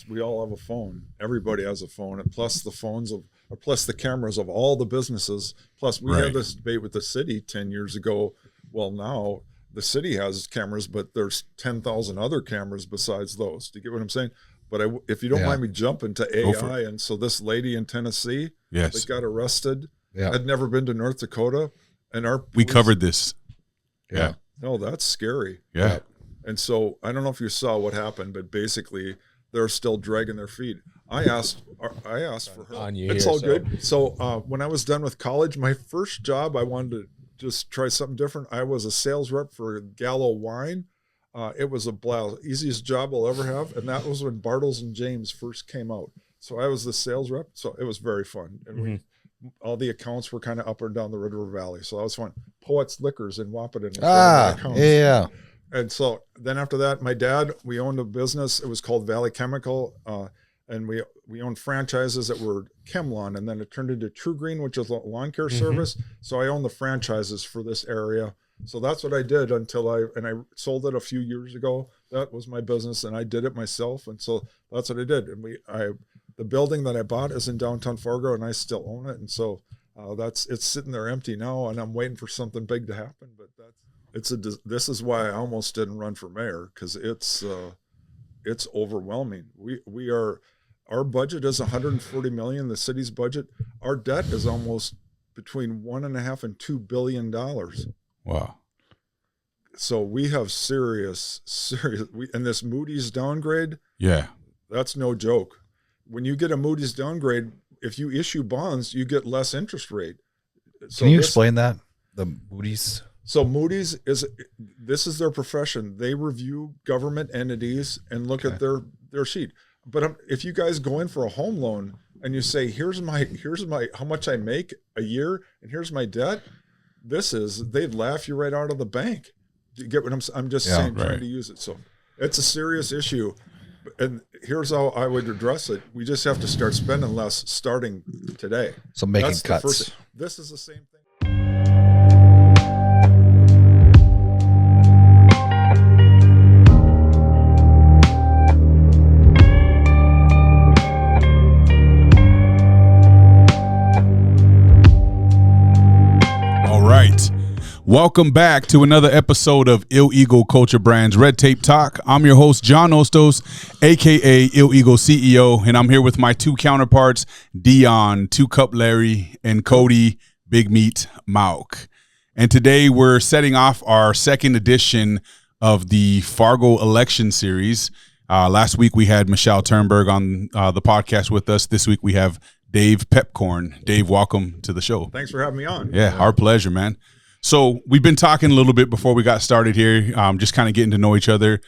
we all have a phone. Everybody has a phone, and plus the cameras of all the businesses. Plus, we had this debate with the city 10 years ago. Well, now the city has cameras, but there's 10,000 other cameras besides those. Do you get what I'm saying? But if you don't mind me jumping to AI, and so this lady in Tennessee that got arrested had never been to North Dakota, and we covered this. Yeah. No, that's scary. Yeah. And so I don't know if you saw what happened, but basically they're still dragging their feet. I asked for her. It's all good. So when I was done with college, my first job, I wanted to just try something different. I was a sales rep for Gallo Wine. It was a blast, easiest job I'll ever have. And that was when Bartles and James first came out. So I was the sales rep. So it was very fun. And all the accounts were kind of up and down the River Valley. So that was fun. Poets Liquors in Wapaton. And so then after that, my dad, we owned a business. It was called Valley Chemical. And we owned franchises that were ChemLawn, and then it turned into True Green, which is a lawn care service. So I owned the franchises for this area. So that's what I did until I sold it a few years ago. That was my business, and I did it myself. And so that's what I did. And the building that I bought is in downtown Fargo, and I still own it. And so it's sitting there empty now, and I'm waiting for something big to happen. But this is why I almost didn't run for mayor, because it's overwhelming. Our budget is $140 million. The city's budget. Our debt is almost between $1.5 and $2 billion. Wow. So we have serious, and this Moody's downgrade. Yeah. That's no joke. When you get a Moody's downgrade, if you issue bonds, you get less interest rate. So can you explain that? The Moody's. So Moody's this is their profession. They review government entities and look at their sheet. But if you guys go in for a home loan and you say, here's my how much I make a year and here's my debt, they'd laugh you right out of the bank. Do you get what I'm just saying, trying to use it. So it's a serious issue. And here's how I would address it. We just have to start spending less starting today. So making cuts. This is the same thing. Welcome back to another episode of Ill Eagle Culture Brands Red Tape Talk. I'm your host, John Ostos, a.k.a. Ill Eagle CEO, and I'm here with my two counterparts, Dion, Two Cup Larry, and Cody, Big Meat Mauk. And today we're setting off our second edition of the Fargo Election Series. Last week we had Michelle Turnberg on the podcast with us. This week we have Dave Piepkorn. Dave, welcome to the show. Thanks for having me on. Yeah, our pleasure, man. So we've been talking a little bit before we got started here, just kind of getting to know each other.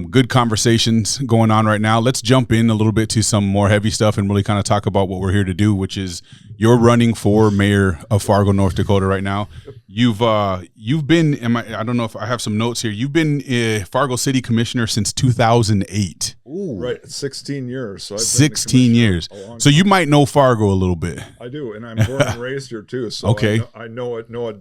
Good conversations going on right now. Let's jump in a little bit to some more heavy stuff and really kind of talk about what we're here to do, which is you're running for mayor of Fargo, North Dakota right now. You've been, I don't know if I have some notes here. You've been Fargo City Commissioner since 2008. Ooh. Right, 16 years. So I've been 16 years. So you might know Fargo a little bit. I do, and I'm born and raised here too. So okay. I know it not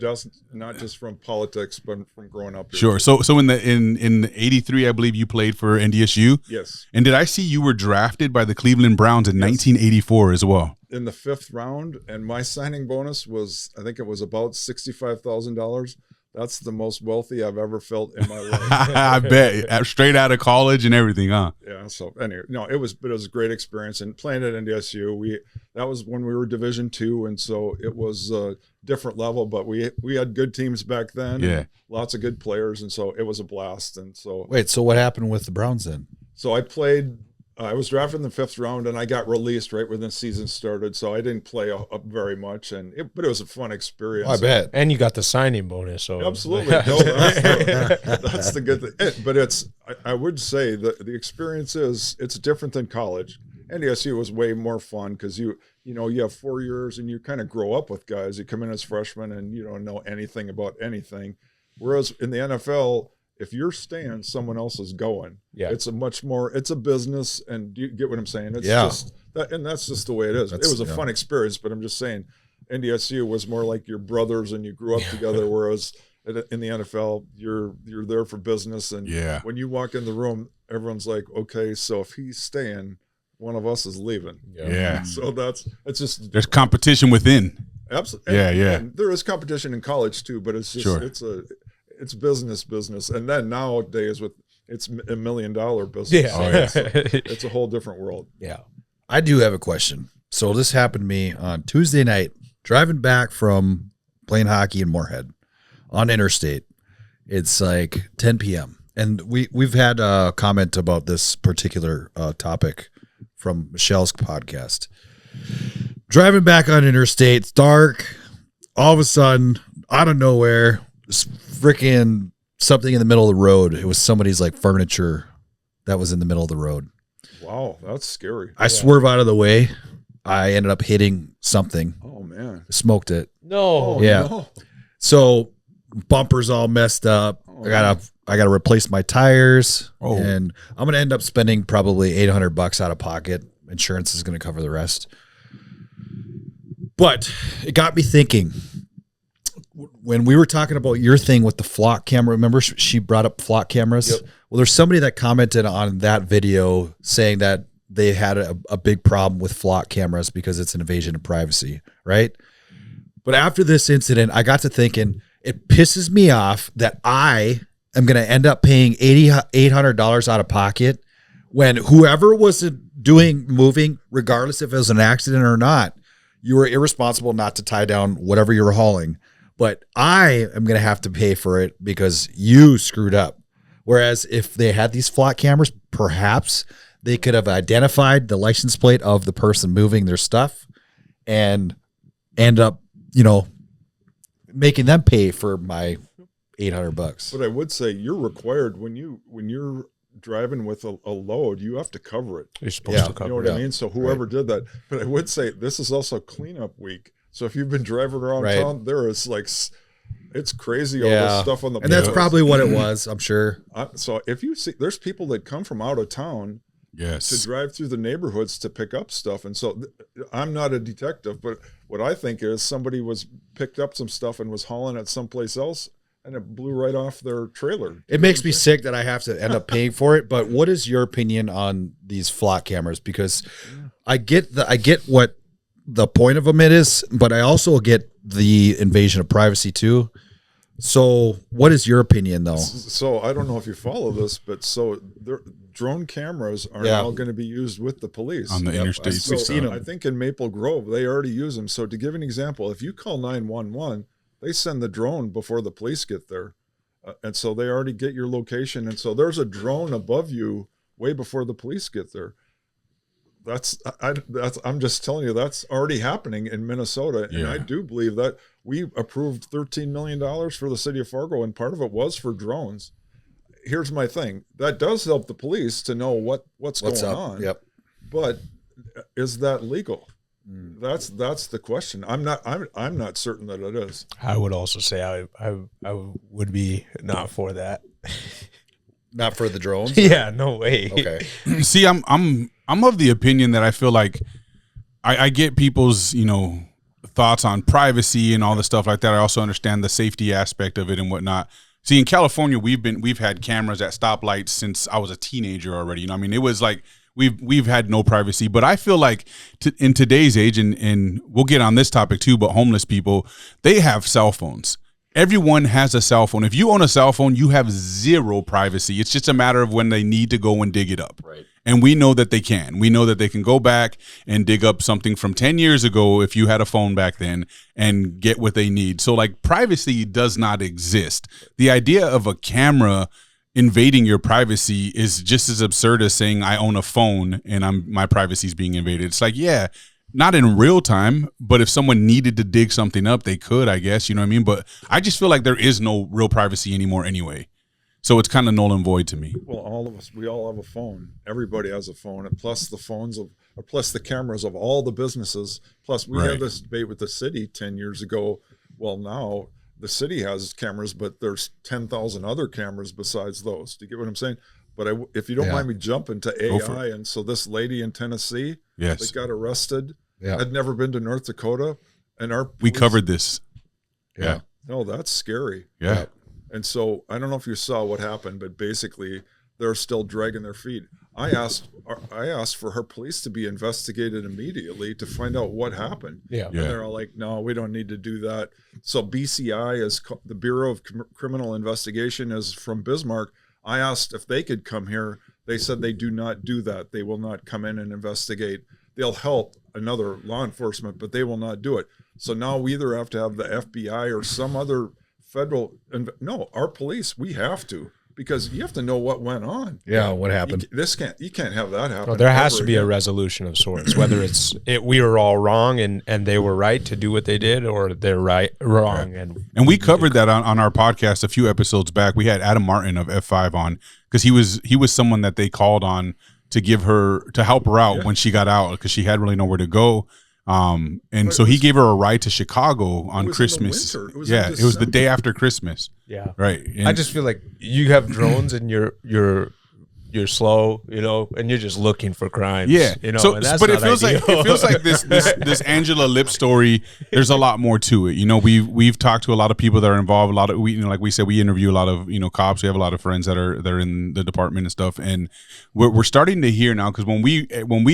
just from politics, but from growing up here. Sure. So in '83, I believe you played for NDSU. Yes. And did I see you were drafted by the Cleveland Browns in 1984 as well? In the 5th round, and my signing bonus was, I think it was about $65,000. That's the most wealthy I've ever felt in my life. I bet. Straight out of college and everything, huh? Yeah. So anyway, no, it was a great experience. And playing at NDSU, that was when we were Division II, and so it was a different level. But we had good teams back then. Yeah. Lots of good players, and so it was a blast. And so wait, so what happened with the Browns then? So I played. I was drafted in the 5th round, and I got released right when the season started, so I didn't play up very much. But it was a fun experience. I bet. And you got the signing bonus. So absolutely, no, that's the good thing. But I would say that the experience it's different than college. NDSU was way more fun because you have 4 years and you kind of grow up with guys. You come in as freshmen and you don't know anything about anything, whereas in the NFL, if you're staying, someone else is going. Yeah. It's a business, and do you get what I'm saying? It's just that, and that's just the way it is. It was a fun experience, but I'm just saying NDSU was more like your brothers and you grew up together, whereas in the NFL, you're there for business, and when you walk in the room, everyone's like, okay, so if he's staying, one of us is leaving. Yeah. So it's just there's competition within. Absolutely. And there is competition in college too, but it's just it's business, and then nowadays it's $1 million business. It's a whole different world. Yeah. I do have a question. So this happened to me on Tuesday night, driving back from playing hockey in Moorhead on interstate. It's like 10 p.m. And we've had a comment about this particular topic from Michelle's podcast. Driving back on interstate, it's dark. All of a sudden, out of nowhere, freaking something in the middle of the road. It was somebody's like furniture that was in the middle of the road. Wow, that's scary. I swerve out of the way. I ended up hitting something. Oh man, smoked it. No, No. So bumpers all messed up. I gotta replace my tires, and I'm gonna end up spending probably $800 out of pocket. Insurance is gonna cover the rest. But it got me thinking. When we were talking about your thing with the flock camera, remember she brought up flock cameras? Yep. Well, there's somebody that commented on that video saying that they had a big problem with flock cameras because it's an invasion of privacy, right? But after this incident, I got to thinking, it pisses me off that I am going to end up paying $800 out of pocket when whoever was moving, regardless if it was an accident or not, you were irresponsible not to tie down whatever you were hauling. But I am going to have to pay for it because you screwed up. Whereas if they had these flock cameras, perhaps they could have identified the license plate of the person moving their stuff and end up, making them pay for my $800. But I would say you're required when you're driving with a load, you have to cover it. You're supposed to cover it. You know what I mean? So whoever did that. But I would say this is also cleanup week. So if you've been driving around town, there is it's crazy all this stuff on the and that's probably what it was, I'm sure. So if you see, there's people that come from out of town to drive through the neighborhoods to pick up stuff. And so I'm not a detective, but what I think is somebody picked up some stuff and was hauling it someplace else, and it blew right off their trailer. It makes me sick that I have to end up paying for it. But what is your opinion on these flock cameras? Because I get what the point of them is, but I also get the invasion of privacy too. So what is your opinion though? So I don't know if you follow this, but drone cameras are now going to be used with the police on the interstate. So, we've seen them. I think in Maple Grove, they already use them. So to give an example, if you call 911, they send the drone before the police get there. And so they already get your location. And so there's a drone above you way before the police get there. I'm just telling you, that's already happening in Minnesota. And I do believe that we approved $13 million for the city of Fargo, and part of it was for drones. Here's my thing. That does help the police to know what's going on. Yep. But is that legal? That's the question. I'm not certain that it is. I would also say I would be not for that. Not for the drones? Yeah, no way. Okay. See, I'm of the opinion that I feel like I get people's, thoughts on privacy and all the stuff like that. I also understand the safety aspect of it and whatnot. See, in California, we've had cameras at stoplights since I was a teenager already. It was like we've had no privacy. But I feel like in today's age, and we'll get on this topic too, but homeless people, they have cell phones. Everyone has a cell phone. If you own a cell phone, you have zero privacy. It's just a matter of when they need to go and dig it up. Right. And we know that they can. We know that they can go back and dig up something from 10 years ago if you had a phone back then and get what they need. So privacy does not exist. The idea of a camera invading your privacy is just as absurd as saying I own a phone and my privacy is being invaded. It's like, not in real time, but if someone needed to dig something up, they could, I guess, you know what I mean? But I just feel like there is no real privacy anymore anyway. So it's kind of null and void to me. Well, all of us, we all have a phone. Everybody has a phone, and plus the cameras of all the businesses. Plus we had this debate with the city 10 years ago. Well, now the city has cameras, but there's 10,000 other cameras besides those. Do you get what I'm saying? But if you don't mind me jumping to AI, and so this lady in Tennessee, that got arrested, had never been to North Dakota, and we covered this. No, that's scary. Yeah. And so I don't know if you saw what happened, but basically they're still dragging their feet. I asked for her police to be investigated immediately to find out what happened. Yeah. And they're all like, no, we don't need to do that. So BCI is the Bureau of Criminal Investigation is from Bismarck. I asked if they could come here. They said they do not do that. They will not come in and investigate. They'll help another law enforcement, but they will not do it. So now we either have to have the FBI or some other federal, no, our police, we have to. Because you have to know what went on. Yeah, what happened? You can't have that happen. No, there has to be a resolution of sorts, whether we were all wrong and they were right to do what they did, or they're wrong. And we covered that on our podcast a few episodes back. We had Adam Martin of F5 on, because he was someone that they called on to help her out when she got out, because she had really nowhere to go. And so he gave her a ride to Chicago on Christmas. It was the day after Christmas. Yeah. Right. And I just feel like you have drones and you're slow, and you're just looking for crimes. Yeah. So, and that's but it feels like this Angela Lip story. There's a lot more to it. We've talked to a lot of people that are involved. A lot of like we said, we interview a lot of cops. We have a lot of friends that are in the department and stuff. And we're starting to hear now, because when we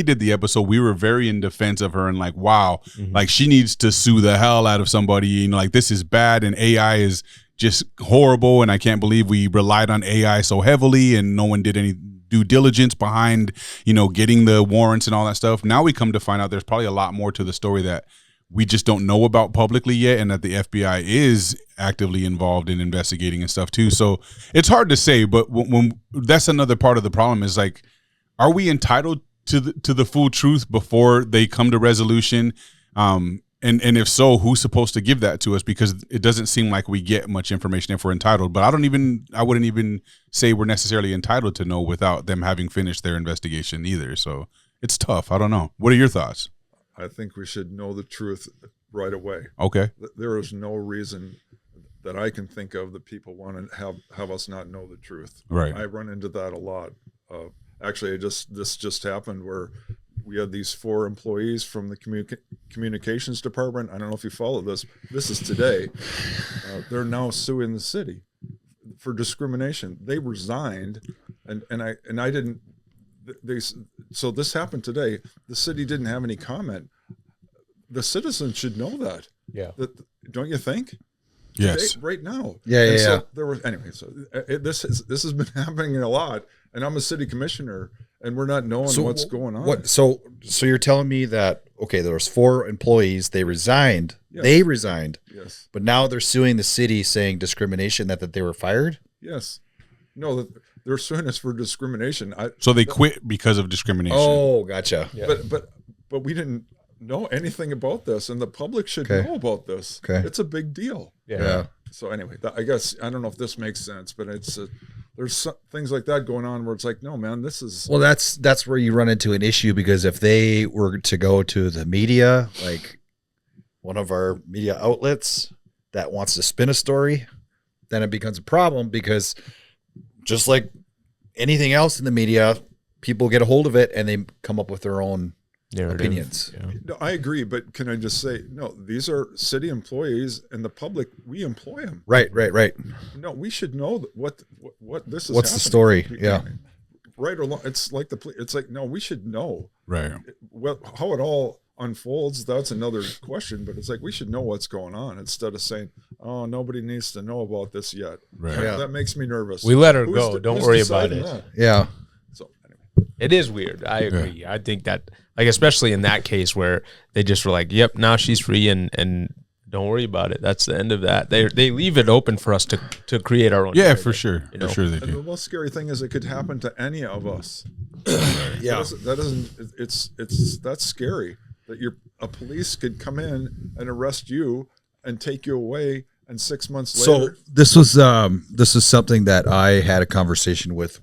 did the episode, we were very in defense of her and like, wow, like she needs to sue the hell out of somebody. Like this is bad, and AI is just horrible, and I can't believe we relied on AI so heavily and no one did any due diligence behind, getting the warrants and all that stuff. Now we come to find out there's probably a lot more to the story that we just don't know about publicly yet, and that the FBI is actively involved in investigating and stuff too. So it's hard to say, but when that's another part of the problem is like, are we entitled to the full truth before they come to resolution? And if so, who's supposed to give that to us? Because it doesn't seem like we get much information if we're entitled. But I wouldn't even say we're necessarily entitled to know without them having finished their investigation either. So it's tough. I don't know. What are your thoughts? I think we should know the truth right away. Okay. There is no reason that I can think of that people want to have us not know the truth. Right. I run into that a lot. Actually, this just happened where we had these 4 employees from the communications department. I don't know if you follow this. This is today. They're now suing the city for discrimination. They resigned, and I didn't. So this happened today. The city didn't have any comment. The citizens should know that. Yeah. Don't you think? Yes. Today, right now. Yeah. So there was anyway. So this has been happening a lot, and I'm a city commissioner. And we're not knowing what's going on. So you're telling me that, okay, there was 4 employees, they resigned. Yes. They resigned. Yes. But now they're suing the city saying discrimination, that they were fired? Yes. No, they're suing us for discrimination. So they quit because of discrimination. Oh, gotcha. Yeah. But we didn't know anything about this, and the public should know about this. Okay. It's a big deal. Yeah. So anyway, I guess, I don't know if this makes sense, but it's there's things like that going on where it's like, no, man, this is. Well, that's where you run into an issue, because if they were to go to the media, like one of our media outlets that wants to spin a story, then it becomes a problem, because just like anything else in the media, people get a hold of it and they come up with their own opinions. Yeah. No, I agree, but can I just say, no, these are city employees, and the public, we employ them. Right. No, we should know what this is. What's the story? Yeah. Right or wrong. It's like no, we should know. Right. How it all unfolds, that's another question, but it's like we should know what's going on instead of saying, oh, nobody needs to know about this yet. Right. That makes me nervous. We let her go. Don't worry about it. That? Yeah. So anyway. It is weird. I agree. Yeah. I think that, like, especially in that case where they just were like, yep, now she's free and don't worry about it. That's the end of that. They leave it open for us to create our own. Yeah, for sure. For sure they And do. the most scary thing is it could happen to any of us. Yeah. That's scary that a police could come in and arrest you and take you away, and 6 months later. So this is something that I had a conversation with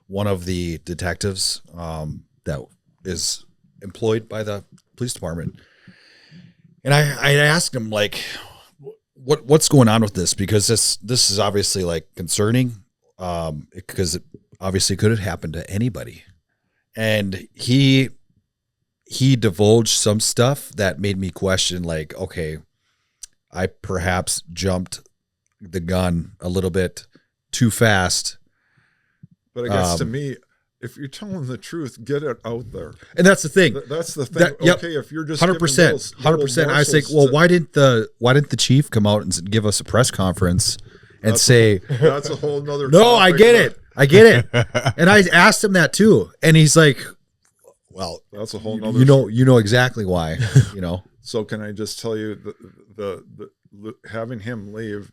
one of the detectives that is employed by the police department, and I asked him, like, what's going on with this, because this is obviously like concerning, because it obviously could have happened to anybody, and he divulged some stuff that made me question, like, okay, I perhaps jumped the gun a little bit too fast. But I guess to me, if you're telling the truth, get it out there. And that's the thing. That's the thing. Okay, if you're just 100%. I say, well, why didn't the chief come out and give us a press conference and say that's a whole nother No, I get it. And I asked him that too. And he's like, well, that's a whole nother you know exactly why, you know. So can I just tell you the having him leave,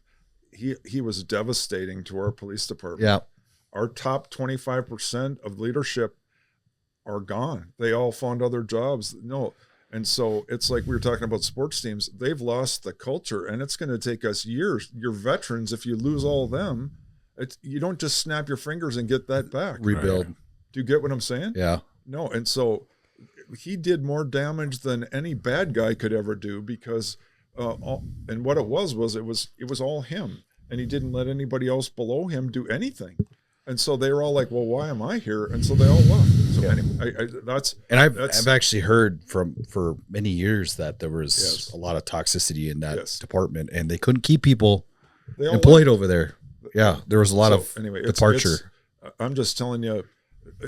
he was devastating to our police department. Yeah. Our top 25% of leadership are gone. They all found other jobs. No. And so it's like we were talking about sports teams. They've lost the culture, and it's going to take us years. Your veterans, if you lose all of them, you don't just snap your fingers and get that back. Rebuild. Right? Do you get what I'm saying? Yeah. No. And so he did more damage than any bad guy could ever do because, and what it was all him, and he didn't let anybody else below him do anything. And so they were all like, well, why am I here? And so they all left. So anyway, I've actually heard for many years that there was a lot of toxicity in that department, and they couldn't keep people employed over there. Yeah, there was a lot of departure. I'm just telling you,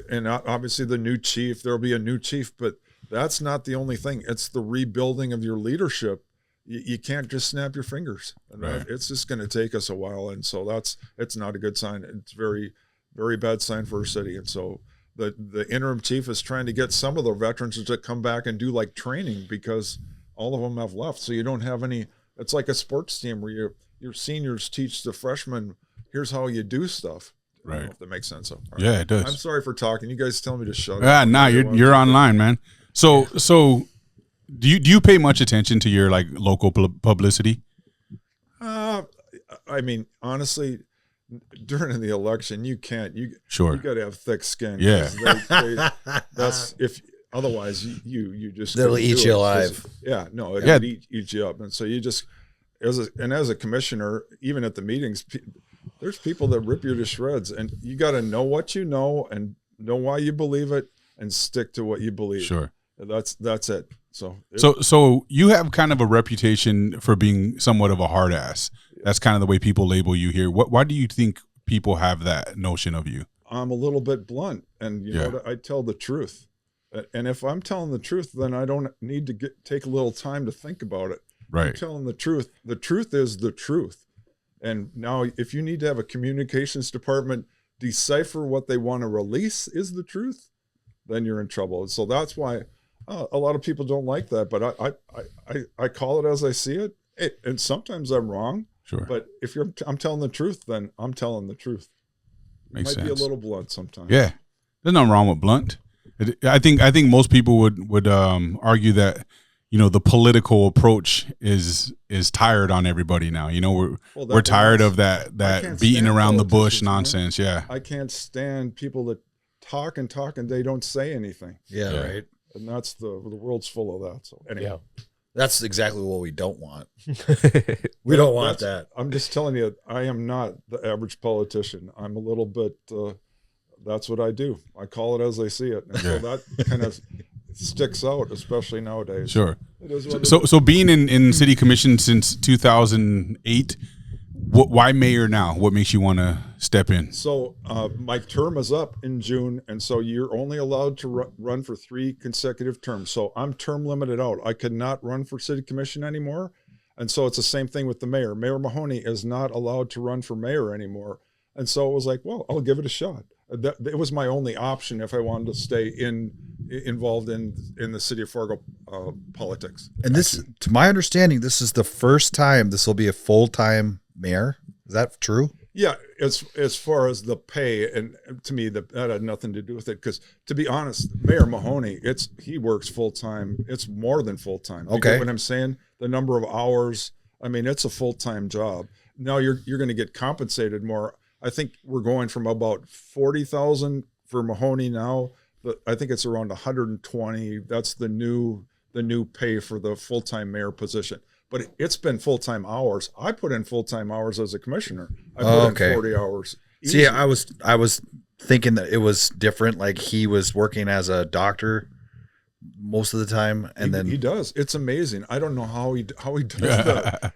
and obviously the new chief, there'll be a new chief, but that's not the only thing. It's the rebuilding of your leadership. You can't just snap your fingers. And it's just going to take us a while. And so it's not a good sign. It's very, very bad sign for our city. And so the interim chief is trying to get some of the veterans to come back and do like training because all of them have left. So you don't have any, it's like a sports team where your seniors teach the freshmen, here's how you do stuff. I don't know if that makes sense. So, yeah, it does. I'm sorry for talking. You guys tell me to shut up. Nah, you're online, man. So do you pay much attention to your like local publicity? I mean, honestly, during the election, you can't. You got to have thick skin. Yeah, that's if otherwise you just they'll eat you alive. It'll eat you up. And so you just as a commissioner, even at the meetings, there's people that rip you to shreds, and you got to know what you know and know why you believe it and stick to what you believe. Sure, that's it. So you have kind of a reputation for being somewhat of a hard ass. That's kind of the way people label you here. Why do you think people have that notion of you? I'm a little bit blunt, and you know, I tell the truth. And if I'm telling the truth, then I don't need to take a little time to think about it. Right. I'm telling the truth. The truth is the truth. And now if you need to have a communications department decipher what they want to release is the truth, then you're in trouble. And so that's why a lot of people don't like that. But I call it as I see it. And sometimes I'm wrong. Sure. But if I'm telling the truth, then I'm telling the truth. Makes sense. Be a little blunt sometimes. Yeah. There's nothing wrong with blunt. I think most people would argue that, you know, the political approach is tired on everybody now. You know, we're tired of that beating around the bush nonsense. Man. Yeah. I can't stand people that talk and they don't say anything. Yeah. Right. And that's the world's full of that. So anyway. Yeah. That's exactly what we don't want. We don't want that. I'm just telling you, I am not the average politician. I'm a little bit, that's what I do. I call it as I see it. And so that kind of sticks out, especially nowadays. Sure. So being in city commission since 2008, why mayor now? What makes you want to step in? So my term is up in June, and so you're only allowed to run for 3 consecutive terms. So I'm term limited out. I could not run for city commission anymore, and so it's the same thing with the mayor. Mayor Mahoney is not allowed to run for mayor anymore, and so it was like, well, I'll give it a shot. It was my only option if I wanted to stay involved in the city of Fargo politics. And this, to my understanding, this is the first time this will be a full-time mayor. Is that true? Yeah, as far as the pay, and to me that had nothing to do with it, because to be honest, Mayor Mahoney, he works full time. It's more than full time. You get what I'm saying? The number of hours. I mean, it's a full time job. Now you're going to get compensated more. I think we're going from about 40,000 for Mahoney now. But I think it's around 120. That's the new pay for the full time mayor position. But it's been full-time hours. I put in full-time hours as a commissioner. I put in 40 hours. Easy. See, I was thinking that it was different. Like he was working as a doctor most of the time, and then he does. It's amazing. I don't know how he does that.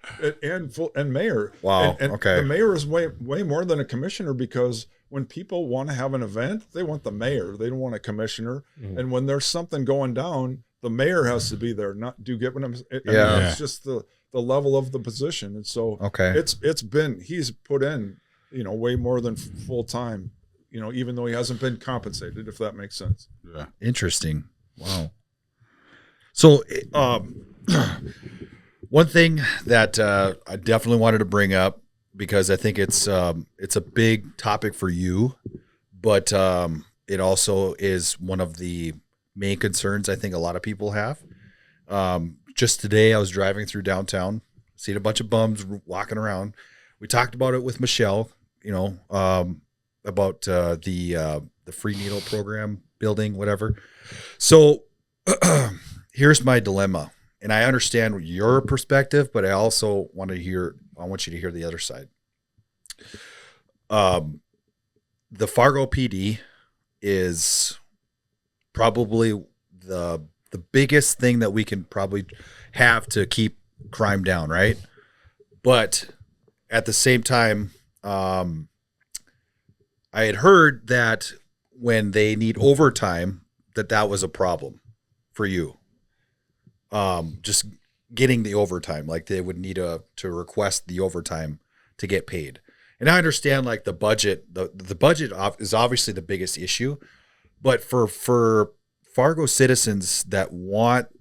And mayor. Wow. And okay. The mayor is way more than a commissioner, because when people want to have an event, they want the mayor. They don't want a commissioner. Mm-hmm. And when there's something going down, the mayor has to be there. Do you get what I'm saying? It's just the level of the position. And so he's put in, way more than full time, even though he hasn't been compensated, if that makes sense. Yeah. Interesting. Wow. So, one thing that I definitely wanted to bring up, because I think it's a big topic for you, but it also is one of the main concerns I think a lot of people have. Just today, I was driving through downtown, seeing a bunch of bums walking around. We talked about it with Michelle, about the free needle program building, whatever. So here's my dilemma, and I understand your perspective, but I also want you to hear the other side. The Fargo PD is probably the biggest thing that we can probably have to keep crime down, right? But at the same time, I had heard that when they need overtime, that was a problem for you. Just getting the overtime, like they would need to request the overtime to get paid. And I understand, like, the budget, the budget is obviously the biggest issue, but for Fargo citizens that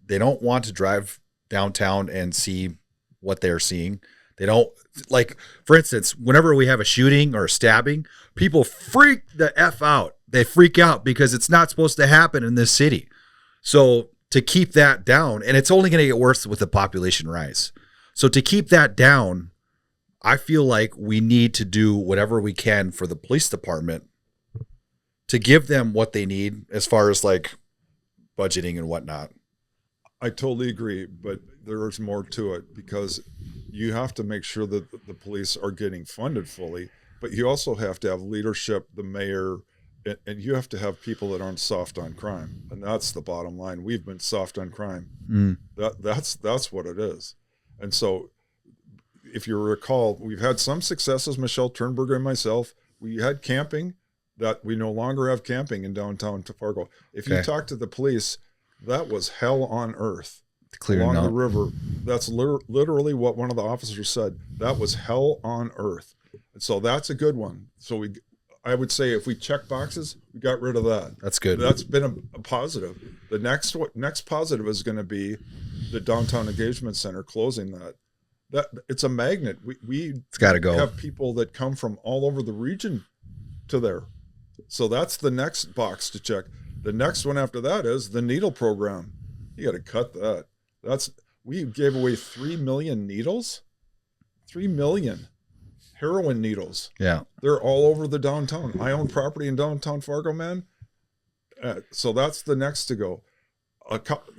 they don't want to drive downtown and see what they're seeing. They don't, like, for instance, whenever we have a shooting or a stabbing, people freak the F out. They freak out because it's not supposed to happen in this city. So to keep that down, and it's only going to get worse with the population rise. So to keep that down, I feel like we need to do whatever we can for the police department to give them what they need as far as, like, budgeting and whatnot. I totally agree, but there's more to it, because you have to make sure that the police are getting funded fully, but you also have to have leadership, the mayor, and you have to have people that aren't soft on crime. And that's the bottom line. We've been soft on crime. That's what it is. And so if you recall, we've had some successes, Michelle Turnberger and myself. We had camping. That we no longer have camping in downtown Fargo. If you talk to the police, that was hell on earth along the river. That's literally what one of the officers said. That was hell on earth. And so that's a good one. So I would say if we check boxes, we got rid of that. That's good. That's been a positive. The next positive is going to be the Downtown Engagement Center, closing that. That it's a magnet. It's got to go. Have people that come from all over the region to there. So that's the next box to check. The next one after that is the needle program. You got to cut that. We gave away 3 million needles. 3 million heroin needles. Yeah. They're all over the downtown. I own property in downtown Fargo, man. So that's the next to go.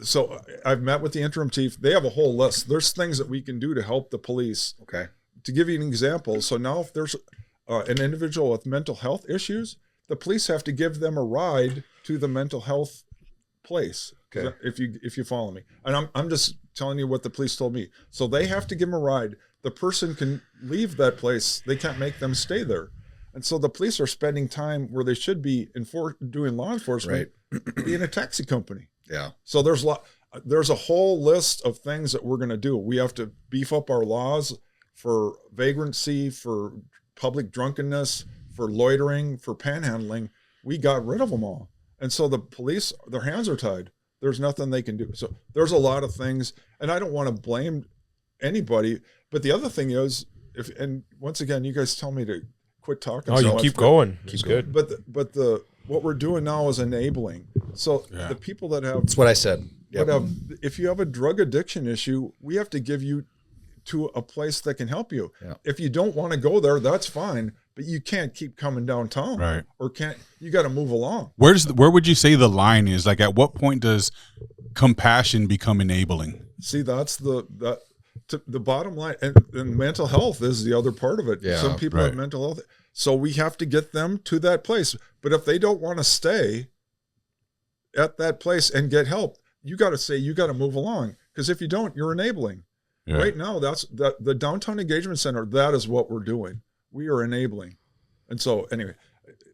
So I've met with the interim chief. They have a whole list. There's things that we can do to help the police. Okay. To give you an example, so now if there's an individual with mental health issues, the police have to give them a ride to the mental health place. Okay. If you follow me, and I'm just telling you what the police told me. So they have to give them a ride. The person can leave that place. They can't make them stay there. And so the police are spending time where they should be doing law enforcement, being a taxi company. Yeah. So there's a whole list of things that we're going to do. We have to beef up our laws for vagrancy, for public drunkenness, for loitering, for panhandling. We got rid of them all. And so the police, their hands are tied. There's nothing they can do. So there's a lot of things, and I don't want to blame anybody. But the other thing is, and once again, you guys tell me to quit talking. Oh, you keep going. Keep good. But what we're doing now is enabling. So the people that have, that's what I said. Yep. If you have a drug addiction issue, we have to give you to a place that can help you. Yeah. If you don't want to go there, that's fine. But you can't keep coming downtown, right? Or you got to move along. Where would you say the line is? Like, at what point does compassion become enabling? See, that's the bottom line. And mental health is the other part of it. Yeah, some people have mental health, so we have to get them to that place. But if they don't want to stay at that place and get help, you got to say, you got to move along, because if you don't, you're enabling. Yeah. Right now, the Downtown Engagement Center, that is what we're doing. We are enabling. And so anyway,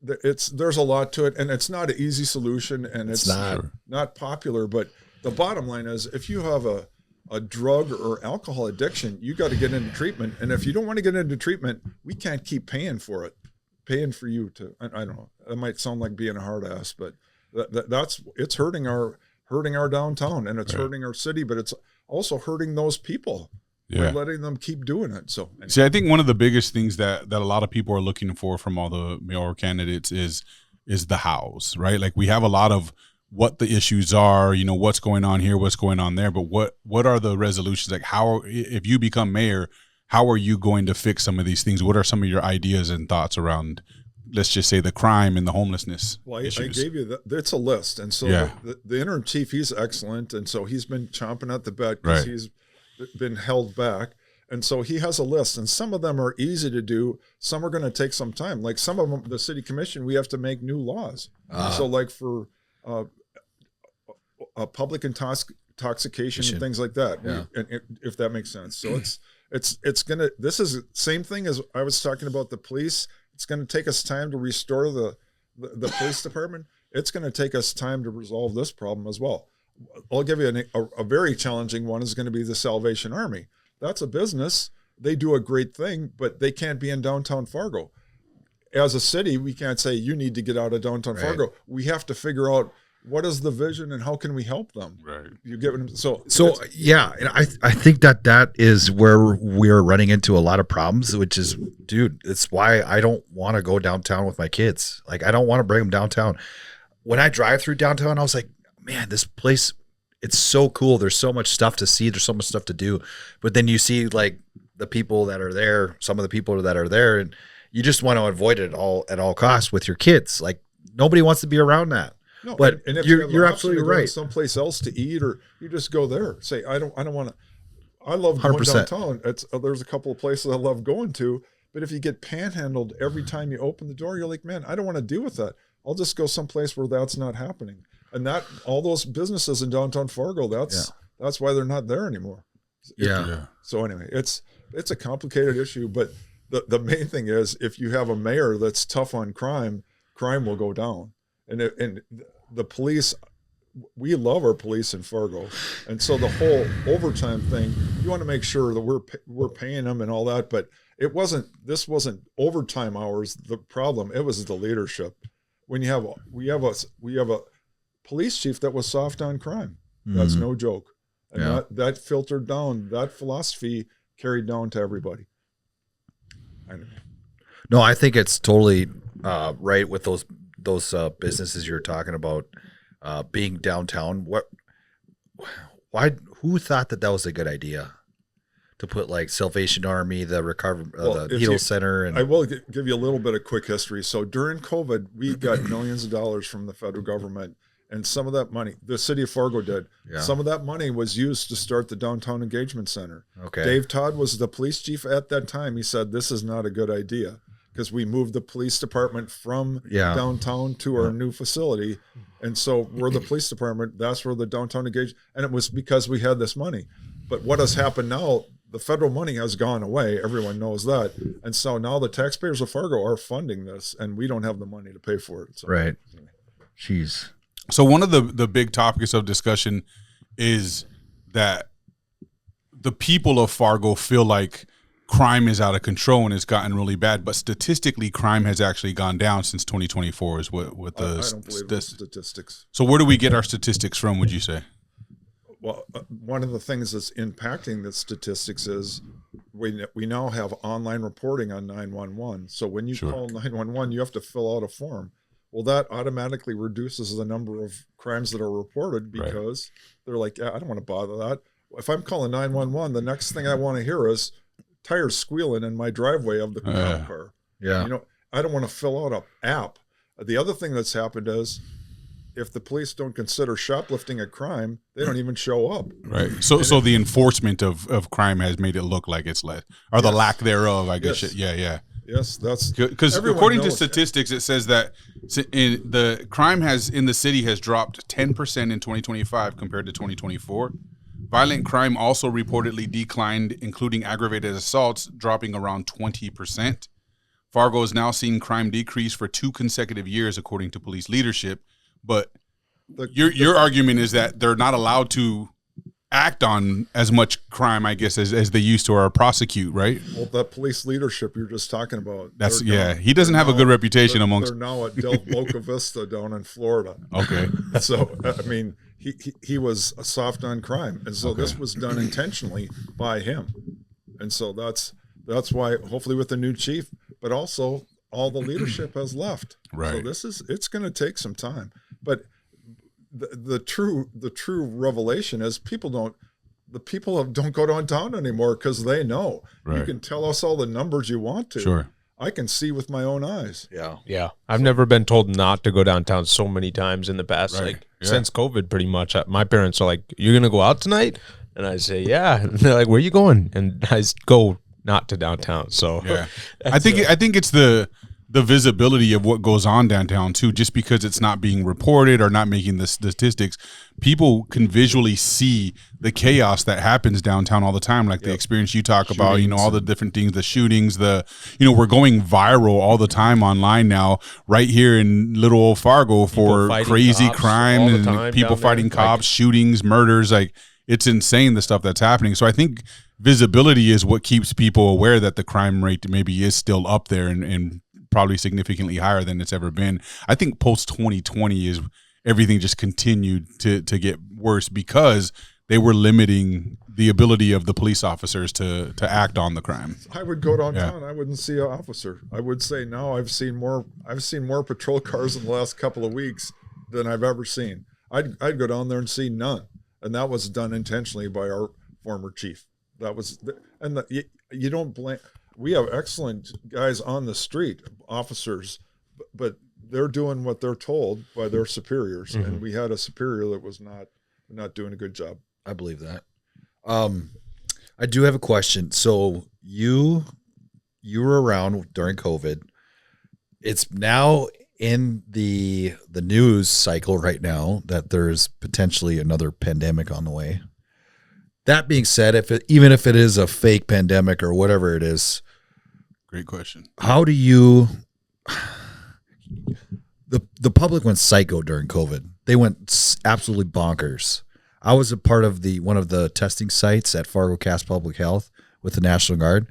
there's a lot to it, and it's not an easy solution, and it's not popular, but the bottom line is, if you have a drug or alcohol addiction, you got to get into treatment. And if you don't want to get into treatment, we can't keep paying for it, paying for you to, I don't know, that might sound like being a hard ass, but it's hurting our downtown, and it's hurting our city, but it's also hurting those people. We're letting them keep doing it. So anyway. See, I think one of the biggest things that a lot of people are looking for from all the mayoral candidates is the hows, right? Like, we have a lot of what the issues are, what's going on here, what's going on there, but what are the resolutions? Like, if you become mayor, how are you going to fix some of these things? What are some of your ideas and thoughts around, let's just say, the crime and the homelessness issues? I gave you it's a list. And so the interim chief, he's excellent. And so he's been chomping at the bit because he's been held back. And so he has a list, and some of them are easy to do. Some are going to take some time. Like some of them, the city commission, we have to make new laws. So like for public intoxication and things like that, if that makes sense. So it's gonna. This is the same thing as I was talking about the police. It's going to take us time to restore the police department. It's going to take us time to resolve this problem as well. I'll give you a very challenging one is going to be the Salvation Army. That's a business. They do a great thing, but they can't be in downtown Fargo. As a city, we can't say you need to get out of downtown Fargo. We have to figure out what is the vision and how can we help them. Right. You get what I'm so yeah, and I think that is where we're running into a lot of problems, which is, dude, it's why I don't want to go downtown with my kids. Like, I don't want to bring them downtown. When I drive through downtown, I was like, man, this place, it's so cool. There's so much stuff to see. There's so much stuff to do. But then you see like the people that are there, some of the people that are there, and you just want to avoid it at all costs with your kids. Like, nobody wants to be around that. No, but and if you're absolutely right. Someplace else to eat, or you just go there. Say, I don't want to. I love going 100%. Downtown. There's a couple of places I love going to, but if you get panhandled every time you open the door, you're like, man, I don't want to deal with that. I'll just go someplace where that's not happening. And that all those businesses in downtown Fargo, that's why they're not there anymore. So anyway, it's a complicated issue, but the main thing is, if you have a mayor that's tough on crime will go down. And the police, we love our police in Fargo, and so the whole overtime thing, you want to make sure that we're paying them and all that. But this wasn't overtime hours the problem. It was the leadership. When we have a police chief that was soft on crime. That's no joke, and that filtered down. That philosophy carried down to everybody. No, I think it's totally right with those businesses you're talking about being downtown. Who thought that was a good idea to put like Salvation Army, the Heal Center? And I will give you a little bit of quick history. So during COVID, we got millions of dollars from the federal government, and some of that money, the city of Fargo did. Some of that money was used to start the Downtown Engagement Center. Okay. Dave Todd was the police chief at that time. He said, this is not a good idea, because we moved the police department from downtown to our new facility. And so we're the police department. That's where the downtown engaged. And it was because we had this money. But what has happened now, the federal money has gone away. Everyone knows that. And so now the taxpayers of Fargo are funding this, and we don't have the money to pay for it. So, right. Jeez. So one of the big topics of discussion is that the people of Fargo feel like crime is out of control and it's gotten really bad, but statistically, crime has actually gone down since 2024. Is what the I don't believe those statistics. So where do we get our statistics from? Would you say? Well, one of the things that's impacting the statistics is we now have online reporting on 911. So when you call 911, you have to fill out a form. Well, that automatically reduces the number of crimes that are reported, because they're like, I don't want to bother that. If I'm calling 911, the next thing I want to hear is tires squealing in my driveway of the cop car. I don't want to fill out an app. The other thing that's happened is, if the police don't consider shoplifting a crime, they don't even show up. Right. So the enforcement of crime has made it look like it's less, or the lack thereof, I guess. Yeah. Yes, that's because according to statistics, it says that the crime in the city has dropped 10% in 2025 compared to 2024. Violent crime also reportedly declined, including aggravated assaults, dropping around 20%. Fargo has now seen crime decrease for 2 consecutive years, according to police leadership. But your argument is that they're not allowed to act on as much crime, I guess, as they used to, or prosecute, right? Well, that police leadership you're just talking about. He doesn't have a good reputation amongst. They're now at Del Boca Vista down in Florida. Okay. So, I mean, he was soft on crime. And so this was done intentionally by him. And so that's why, hopefully with the new chief, but also all the leadership has left. Right. So it's going to take some time. But the true revelation is people don't go downtown anymore because they know. Right. You can tell us all the numbers you want to. Sure. I can see with my own eyes. Yeah. I've never been told not to go downtown so many times in the past, since COVID, pretty much. My parents are like, "You're gonna go out tonight?" And I say, "Yeah." And they're like, "Where are you going?" And I go not to downtown. So I think it's the visibility of what goes on downtown too. Just because it's not being reported or not making the statistics, people can visually see the chaos that happens downtown all the time. Like the experience you talk about, all the different things, the shootings, we're going viral all the time online now, right here in little old Fargo for crazy crime and people fighting cops, shootings, murders. Like, it's insane the stuff that's happening. So I think visibility is what keeps people aware that the crime rate maybe is still up there and probably significantly higher than it's ever been. I think post 2020 is everything just continued to get worse because they were limiting the ability of the police officers to act on the crime. I would go downtown. I wouldn't see an officer. I would say now I've seen more patrol cars in the last couple of weeks than I've ever seen. I'd go down there and see none. And that was done intentionally by our former chief. You don't blame. We have excellent guys on the street, officers, but they're doing what they're told by their superiors. Mm-hmm. And we had a superior that was not doing a good job. I believe that. I do have a question. So you were around during COVID. It's now in the news cycle right now that there's potentially another pandemic on the way. That being said, even if it is a fake pandemic or whatever it is, great question. How do you? The public went psycho during COVID. They went absolutely bonkers. I was a part of one of the testing sites at Fargo Cast Public Health with the National Guard.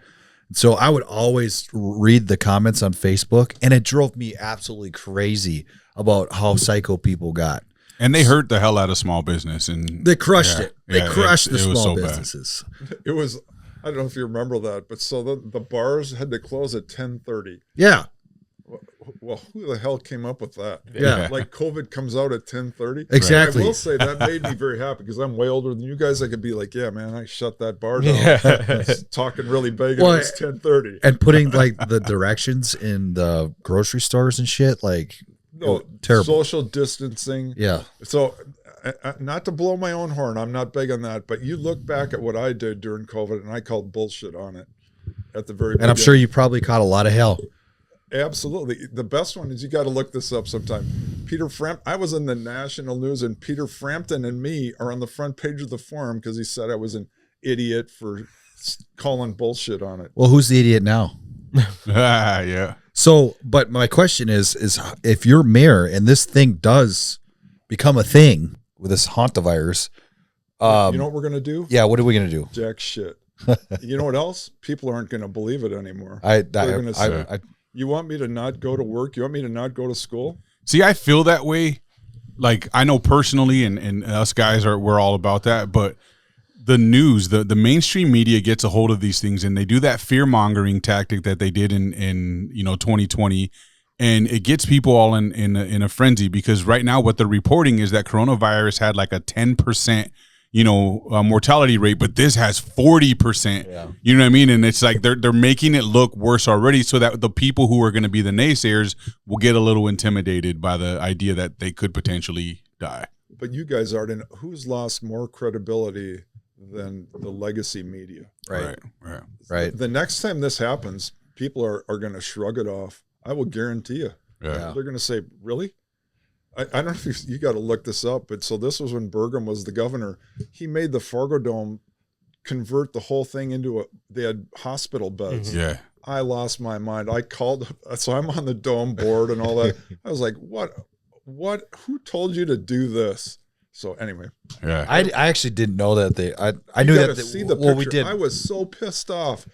So I would always read the comments on Facebook, and it drove me absolutely crazy about how psycho people got. And they hurt the hell out of small business, and they crushed it. They crushed the small businesses. It was. I don't know if you remember that, but so the bars had to close at 10:30. Yeah. Well, who the hell came up with that? Yeah. Like COVID comes out at 10:30. Exactly. I will say that made me very happy because I'm way older than you guys. I could be like, yeah, man, I shut that bar down. Talking really big. Well, it's 10:30. And putting like the directions in the grocery stores and shit, like terrible. Social distancing. Yeah. So not to blow my own horn, I'm not big on that, but you look back at what I did during COVID and I called bullshit on it at the very beginning. And I'm sure you probably caught a lot of hell. Absolutely. The best one is, you got to look this up sometime. Peter Frampton, I was in the national news, and Peter Frampton and me are on the front page of the Forum because he said I was an idiot for calling bullshit on it. Well, who's the idiot now? Yeah. So, but my question is if you're mayor and this thing does become a thing with this hantavirus, you know what we're going to do? Yeah, what are we going to do? Jack shit. You know what else? People aren't going to believe it anymore. You want me to not go to work? You want me to not go to school? See, I feel that way. Like, I know personally, and us guys we're all about that, but the news, the mainstream media gets a hold of these things, and they do that fear-mongering tactic that they did in 2020, and it gets people all in a frenzy, because right now what they're reporting is that coronavirus had like a 10% mortality rate, but this has 40%. Yeah. You know what I mean? And it's like they're making it look worse already, so that the people who are going to be the naysayers will get a little intimidated by the idea that they could potentially die. But you guys aren't. Who's lost more credibility than the legacy media? Right. The next time this happens, people are going to shrug it off. I will guarantee you. Yeah. They're going to say, really? I don't know if you got to look this up, but so this was when Burgum was the governor. He made the Fargo Dome convert the whole thing into they had hospital beds. Yeah. I lost my mind. I called, so I'm on the Dome board and all that. I was like, what, who told you to do this? So anyway. Yeah. I actually didn't know that I knew that. See the picture. We did. I was so pissed off.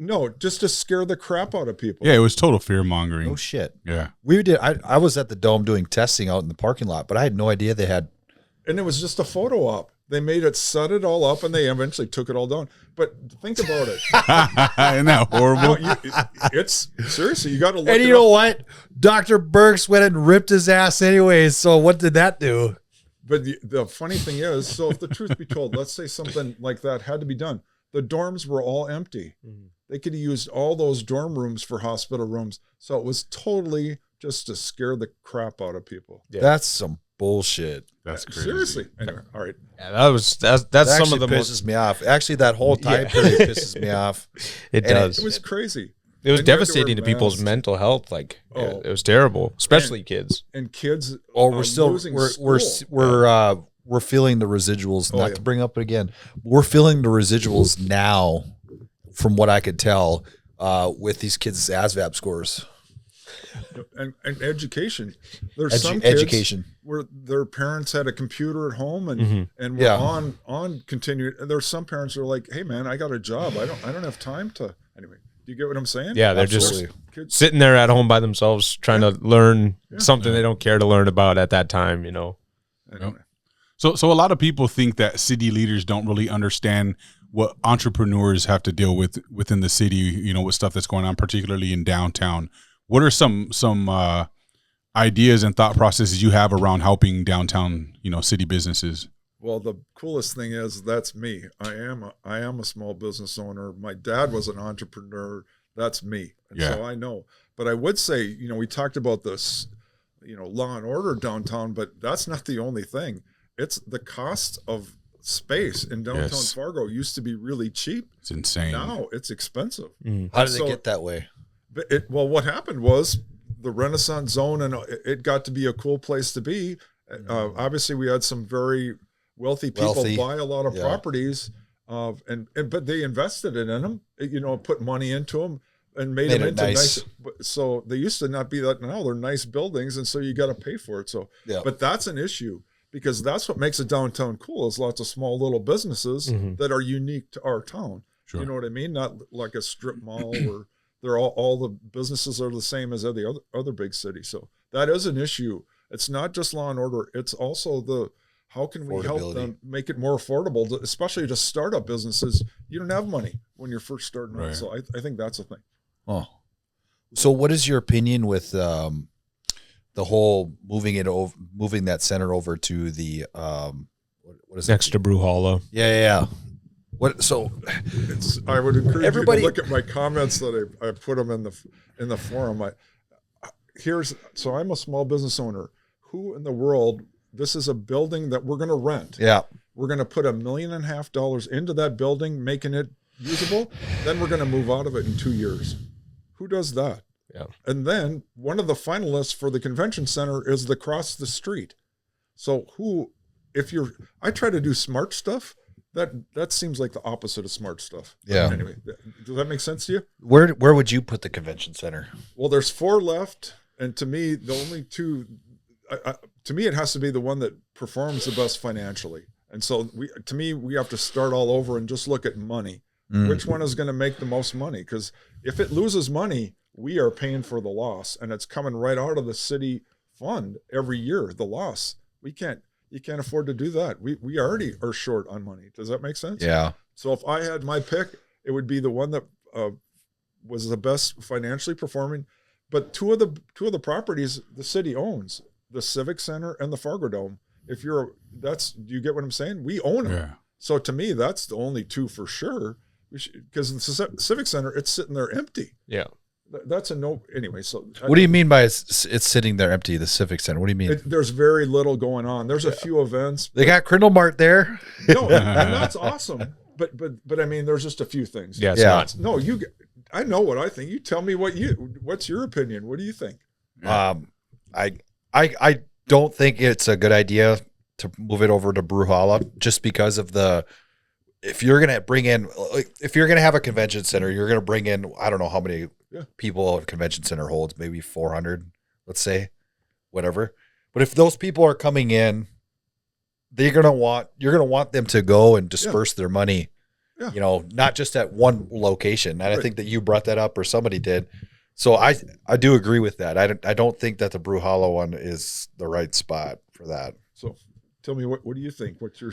No, just to scare the crap out of people. Yeah, it was total fear mongering. Oh shit. Yeah. We did. I was at the Dome doing testing out in the parking lot, but I had no idea they had. And it was just a photo op. They made it, set it all up, and they eventually took it all down. But think about it. Isn't that horrible? No, it's seriously, you got to look. And you know what? Dr. Burks went and ripped his ass anyways. So what did that do? But the funny thing is, so if the truth be told, let's say something like that had to be done. The dorms were all empty. Mm-hmm. They could have used all those dorm rooms for hospital rooms. So it was totally just to scare the crap out of people. Yeah. That's some bullshit. That's crazy. Seriously. Anyway, all right. Yeah, that's some of the pisses me off. Actually, that whole time period pisses me off. It does. It was crazy. It was devastating to people's mental health. Like it was terrible, especially kids. And kids. Oh, we're still we're feeling the residuals. Not to bring up it again. We're feeling the residuals now. From what I could tell, with these kids' ASVAB scores, and education, there's some kids education where their parents had a computer at home and were on continued. And there's some parents who are like, "Hey, man, I got a job. I don't have time to." Anyway, do you get what I'm saying? Yeah, they're just sitting there at home by themselves, trying to learn something they don't care to learn about at that time. You know. Anyway. So a lot of people think that city leaders don't really understand what entrepreneurs have to deal with within the city, you know, with stuff that's going on, particularly in downtown. What are some ideas and thought processes you have around helping downtown, you know, city businesses? Well, the coolest thing is that's me. I am a small business owner. My dad was an entrepreneur. That's me. And so I know. But I would say, you know, we talked about this, you know, law and order downtown, but that's not the only thing. It's the cost of space in downtown Fargo used to be really cheap. It's insane. Now it's expensive. How did it get that way? Well, what happened was the Renaissance zone, and it got to be a cool place to be. Obviously, we had some very wealthy people buy a lot of properties, but they invested in them. You know, put money into them and made them into nice. So they used to not be that. Now they're nice buildings, and so you got to pay for it. So, but that's an issue. Because that's what makes a downtown cool is lots of small little businesses that are unique to our town. Sure. You know what I mean? Not like a strip mall where they're all the businesses are the same as the other big cities. So that is an issue. It's not just law and order. It's also how can we help them make it more affordable, especially to startup businesses. You don't have money when you're first starting out. So I think that's a thing. Oh, so what is your opinion with the whole moving that center over to the what is next to Brew Hollow? Yeah. What? So I would encourage everybody you to look at my comments that I put them in the forum. So I'm a small business owner. Who in the world? This is a building that we're going to rent. Yeah, we're going to put $1.5 million into that building, making it usable. Then we're going to move out of it in 2 years. Who does that? Yeah. And then one of the finalists for the convention center is across the street. So I try to do smart stuff. That seems like the opposite of smart stuff. Yeah. But anyway, does that make sense to you? Where would you put the convention center? Well, there's 4 left. And to me, the only 2, to me, it has to be the one that performs the best financially. And so we have to start all over and just look at money. Which one is going to make the most money? Because if it loses money, we are paying for the loss, and it's coming right out of the city fund every year. The loss, you can't afford to do that. We already are short on money. Does that make sense? Yeah. So if I had my pick, it would be the one that was the best financially performing. But two of the properties the city owns, the Civic Center and the Fargo Dome. Do you get what I'm saying? We own them. Yeah. So to me, that's the only 2 for sure. Because the Civic Center, it's sitting there empty. Yeah. That's a no. Anyway, so what do you mean by it's sitting there empty? The Civic Center. What do you mean? There's very little going on. There's a few events. They got Crindle Mart there. No, and that's awesome. But I mean, there's just a few things. Yeah. It's not. No, I know what I think. You tell me what's your opinion? What do you think? I don't think it's a good idea to move it over to Brewhalla just because of if you're going to have a convention center, you're going to bring in, I don't know how many people a convention center holds, maybe 400, let's say, whatever. But if those people are coming in, you're going to want them to go and disperse their money, not just at one location. And I think that you brought that up or somebody did. So I do agree with that. I don't think that the Brewhalla one is the right spot for that. So tell me, what do you think? What's your...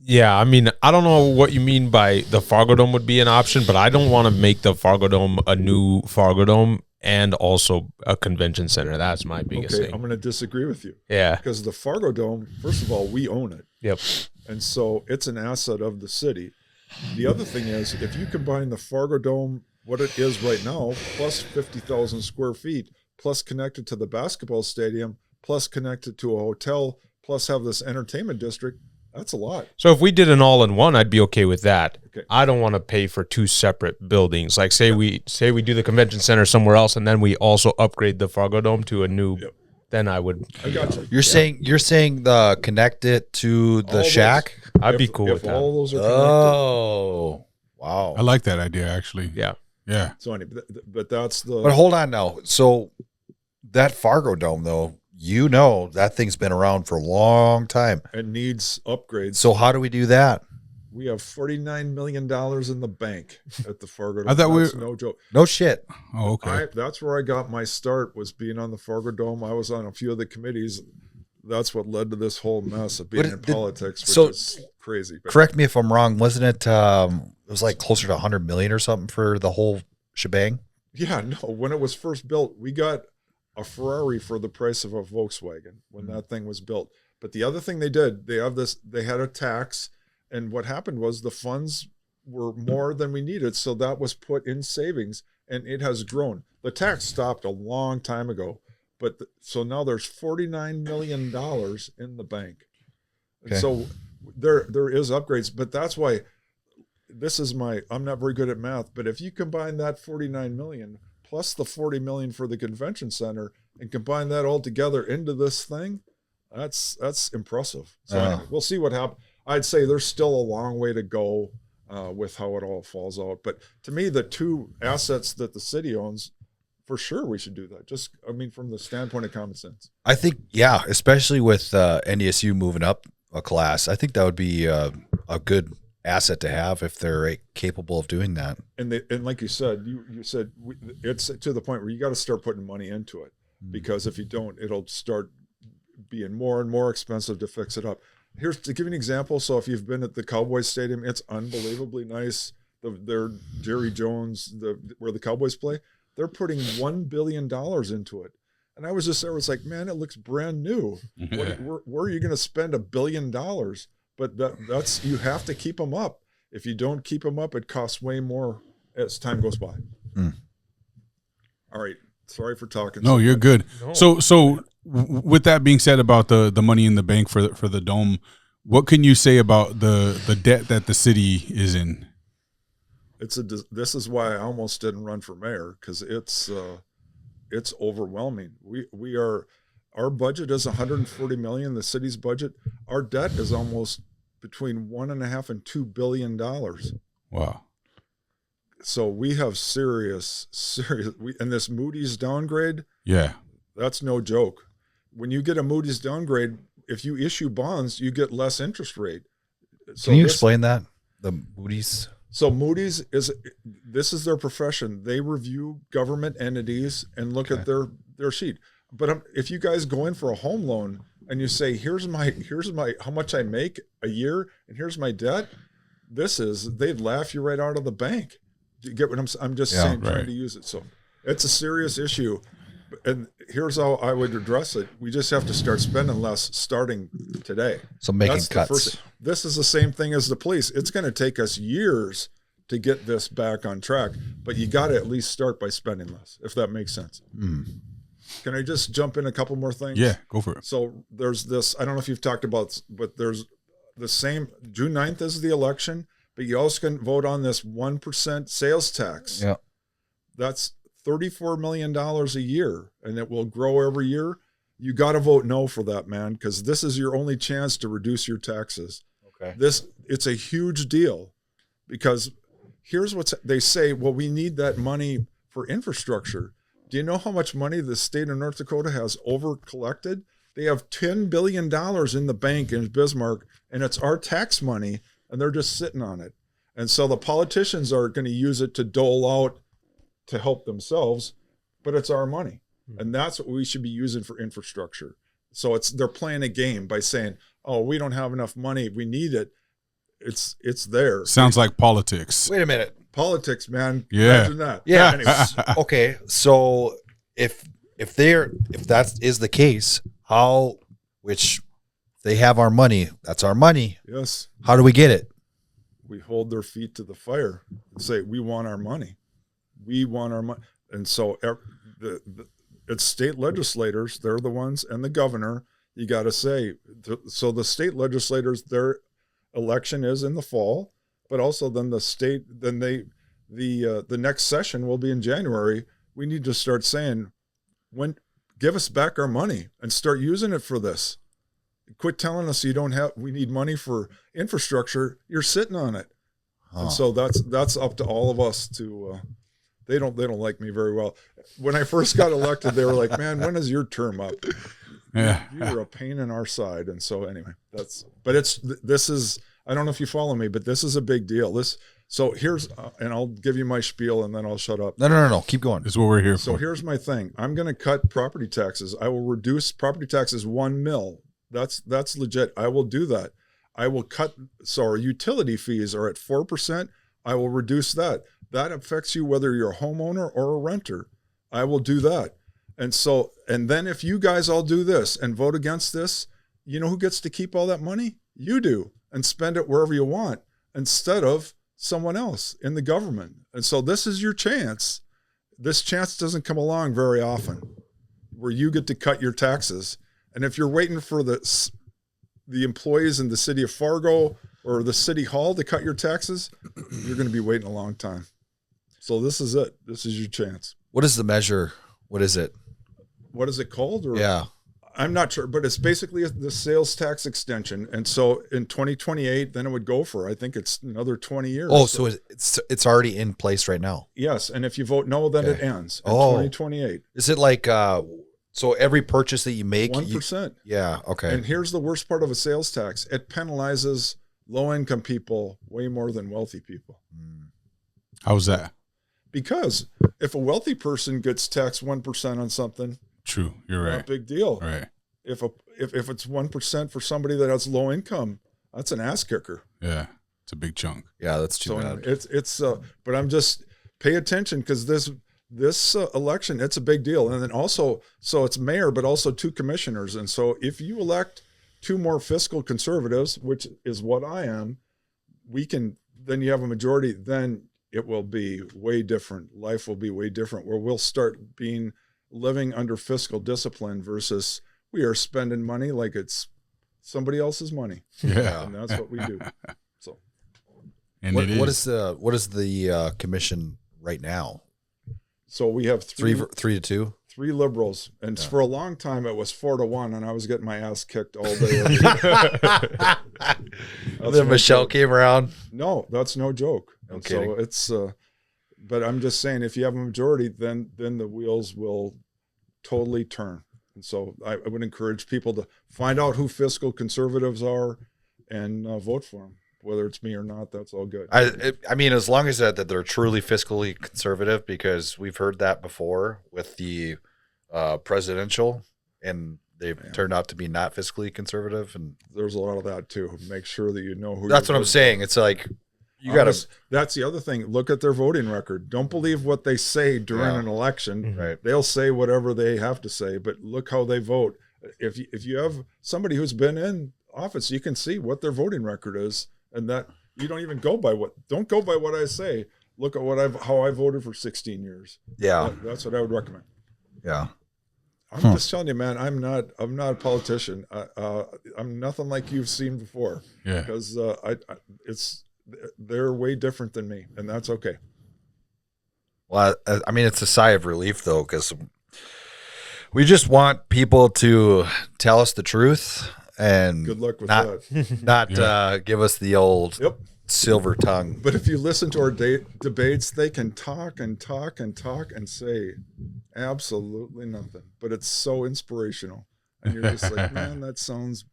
Yeah, I mean, I don't know what you mean by the Fargo Dome would be an option, but I don't want to make the Fargo Dome a new Fargo Dome and also a convention center. That's my biggest thing. I'm going to disagree with you. Yeah. Because the Fargo Dome, first of all, we own it. Yep. And so it's an asset of the city. The other thing is, if you combine the Fargo Dome, what it is right now, plus 50,000 square feet, plus connected to the basketball stadium, plus connected to a hotel, plus have this entertainment district, that's a lot. So if we did an all-in-one, I'd be okay with that. Okay. I don't want to pay for two separate buildings. Like say we do the convention center somewhere else, and then we also upgrade the Fargo Dome to a new. Yep. Then I would. I got you. You're saying connect it to the shack. I'd be cool with that. All those are connected. Oh, wow! I like that idea actually. Yeah. So anyway, but that's the. But hold on now. So that Fargo Dome though. That thing's been around for a long time. It needs upgrades. So how do we do that? We have $49 million in the bank at the Fargo Dome. I thought that's no joke. No shit. Oh, okay. That's where I got my start, was being on the Fargo Dome. I was on a few of the committees. That's what led to this whole mess of being in politics, which is crazy. But correct me if I'm wrong. Wasn't it? It was like closer to 100 million or something for the whole shebang. Yeah, no. When it was first built, we got a Ferrari for the price of a Volkswagen when that thing was built. But the other thing they did, they had a tax, and what happened was the funds were more than we needed, so that was put in savings, and it has grown. The tax stopped a long time ago, but so now there's $49 million in the bank. Okay. And so there is upgrades, but that's why I'm not very good at math, but if you combine that 49 million plus the 40 million for the convention center and combine that all together into this thing, that's impressive. So anyway, we'll see what happens. I'd say there's still a long way to go with how it all falls out. But to me, the two assets that the city owns, for sure we should do that. From the standpoint of common sense. I think, especially with NDSU moving up a class, I think that would be a good asset to have if they're capable of doing that. And like you said, it's to the point where you got to start putting money into it, because if you don't, it'll start being more and more expensive to fix it up. Here's to give you an example. So if you've been at the Cowboys Stadium, it's unbelievably nice. Their Jerry Jones, where the Cowboys play, they're putting $1 billion into it. And I was just there. It's like, man, it looks brand new. Where are you going to spend $1 billion? But that's you have to keep them up. If you don't keep them up, it costs way more as time goes by. All right. Sorry for talking. No, you're good. No. So with that being said about the money in the bank for the dome, what can you say about the debt that the city is in? This is why I almost didn't run for mayor, because it's overwhelming. Our budget is $140 million. The city's budget, our debt is almost between $1.5 and $2 billion. Wow. So we have serious, and this Moody's downgrade. Yeah. That's no joke. When you get a Moody's downgrade, if you issue bonds, you get less interest rate. So can you explain that? The Moody's? So Moody's this is their profession. They review government entities and look at their sheet. But if you guys go in for a home loan and you say, here's my how much I make a year and here's my debt, they'd laugh you right out of the bank. Do you get what I'm just saying, trying to use it. So it's a serious issue. And here's how I would address it. We just have to start spending less starting today. So making cuts. This is the same thing as the police. It's going to take us years to get this back on track, but you got to at least start by spending less, if that makes sense. Can I just jump in a couple more things? Yeah, go for it. So there's this, I don't know if you've talked about, but there's the same, June 9th is the election, but you also can vote on this 1% sales tax. Yeah. That's $34 million a year, and it will grow every year. You got to vote no for that, man, because this is your only chance to reduce your taxes. Okay. It's a huge deal, because here's what they say. Well, we need that money for infrastructure. Do you know how much money the state of North Dakota has over collected? They have $10 billion in the bank in Bismarck, and it's our tax money, and they're just sitting on it. And so the politicians are going to use it to dole out to help themselves, but it's our money. And that's what we should be using for infrastructure. So they're playing a game by saying, oh, we don't have enough money, we need it. It's there. Sounds like politics. Wait a minute. Politics, man. Yeah. Imagine that. Yeah. Anyways. Okay. So if that is the case, which they have our money, that's our money. Yes. How do we get it? We hold their feet to the fire and say, we want our money. We want our money. And so it's state legislators, they're the ones, and the governor, you got to say. So the state legislators, their election is in the fall, but also then the next session will be in January. We need to start saying, give us back our money and start using it for this. Quit telling us we need money for infrastructure. You're sitting on it. And so that's up to all of us to, they don't like me very well. When I first got elected, they were like, man, when is your term up? Yeah. You're a pain in our side. And so anyway, this is, I don't know if you follow me, but this is a big deal. So here's, and I'll give you my spiel and then I'll shut up. No. Keep going. This is what we're here for. So here's my thing. I'm going to cut property taxes. I will reduce property taxes 1 mil. That's legit. I will do that. I will cut. So our utility fees are at 4%. I will reduce that. That affects you whether you're a homeowner or a renter. I will do that. And then if you guys all do this and vote against this, you know who gets to keep all that money? You do, and spend it wherever you want instead of someone else in the government. And so this is your chance. This chance doesn't come along very often where you get to cut your taxes. And if you're waiting for the employees in the city of Fargo or the city hall to cut your taxes, you're going to be waiting a long time. So this is it. This is your chance. What is the measure? What is it? What is it called? Yeah. I'm not sure, but it's basically the sales tax extension. And so in 2028, then it would go for, I think it's another 20 years. Oh, so it's already in place right now. Yes. And if you vote no, then it ends in 2028. Is it like, so every purchase that you make, 1%. Yeah. Okay. And here's the worst part of a sales tax. It penalizes low-income people way more than wealthy people. How's that? Because if a wealthy person gets taxed 1% on something, true, you're right. Not a big deal. Right. If it's 1% for somebody that has low income, that's an ass kicker. Yeah, it's a big chunk. Yeah, that's too bad. It's but I'm just pay attention because this election, it's a big deal. And then also, so it's mayor, but also 2 commissioners. And so if you elect 2 more fiscal conservatives, which is what I am, then you have a majority, then it will be way different. Life will be way different, where we'll start living under fiscal discipline versus we are spending money like it's somebody else's money. Yeah. And that's what we do. So and what is the commission right now? So we have 3-2, 3 liberals. And for a long time it was 4-1, and I was getting my ass kicked all day. Then Michelle came around. No, that's no joke. No kidding. So it's, but I'm just saying, if you have a majority, then the wheels will totally turn. And so I would encourage people to find out who fiscal conservatives are and vote for them. Whether it's me or not, that's all good. I mean, as long as that they're truly fiscally conservative, because we've heard that before with the presidential, and they've turned out to be not fiscally conservative. And there's a lot of that too. Make sure that you know who. That's what I'm saying. It's like you got to. That's the other thing. Look at their voting record. Don't believe what they say during an election. Right. They'll say whatever they have to say, but look how they vote. If you have somebody who's been in office, you can see what their voting record is. And that you don't even go by don't go by what I say. Look at how I voted for 16 years. Yeah. That's what I would recommend. Yeah. I'm just telling you, man, I'm not a politician. I'm nothing like you've seen before. Yeah. Because they're way different than me, and that's okay. Well, I mean, it's a sigh of relief, though, because we just want people to tell us the truth and good luck with that. Not give us the old silver tongue. But if you listen to our debates, they can talk and talk and talk and say absolutely nothing. But it's so inspirational. And you're just like, man, that sounds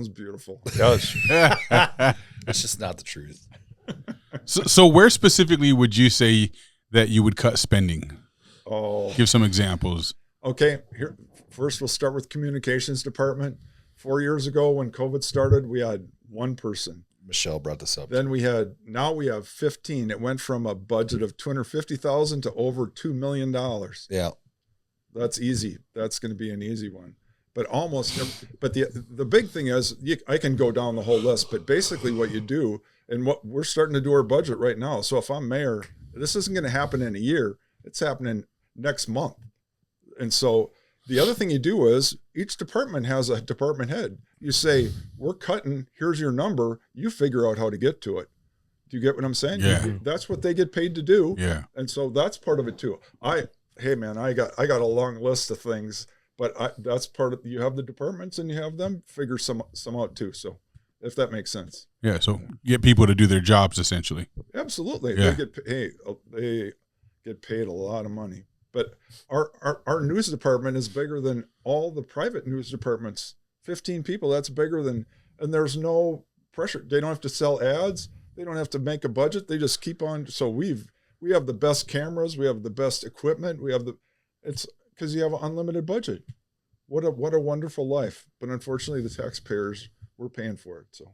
beautiful. It does. It's just not the truth. So where specifically would you say that you would cut spending? Oh, give some examples. Okay, here first we'll start with communications department. 4 years ago when COVID started, we had one person. Michelle brought this up. Then we have 15. It went from a budget of $250,000 to over $2 million. Yeah, that's easy. That's going to be an easy one. But but the big thing is, I can go down the whole list. But basically, what you do, and what we're starting to do our budget right now. So if I'm mayor, this isn't going to happen in a year. It's happening next month. And so the other thing you do is each department has a department head. You say, we're cutting, here's your number. You figure out how to get to it. Do you get what I'm saying? Yeah. That's what they get paid to do. Yeah. And so that's part of it too. Hey man, I got a long list of things, but that's part of, you have the departments and you have them figure some out too. So if that makes sense. Yeah. So get people to do their jobs essentially. Absolutely. Yeah. They get paid a lot of money. But our news department is bigger than all the private news departments. 15 people, that's bigger than, and there's no pressure. They don't have to sell ads. They don't have to make a budget. They just keep on. So we have the best cameras. We have the best equipment. It's because you have an unlimited budget. What a wonderful life. But unfortunately, the taxpayers, we're paying for it. So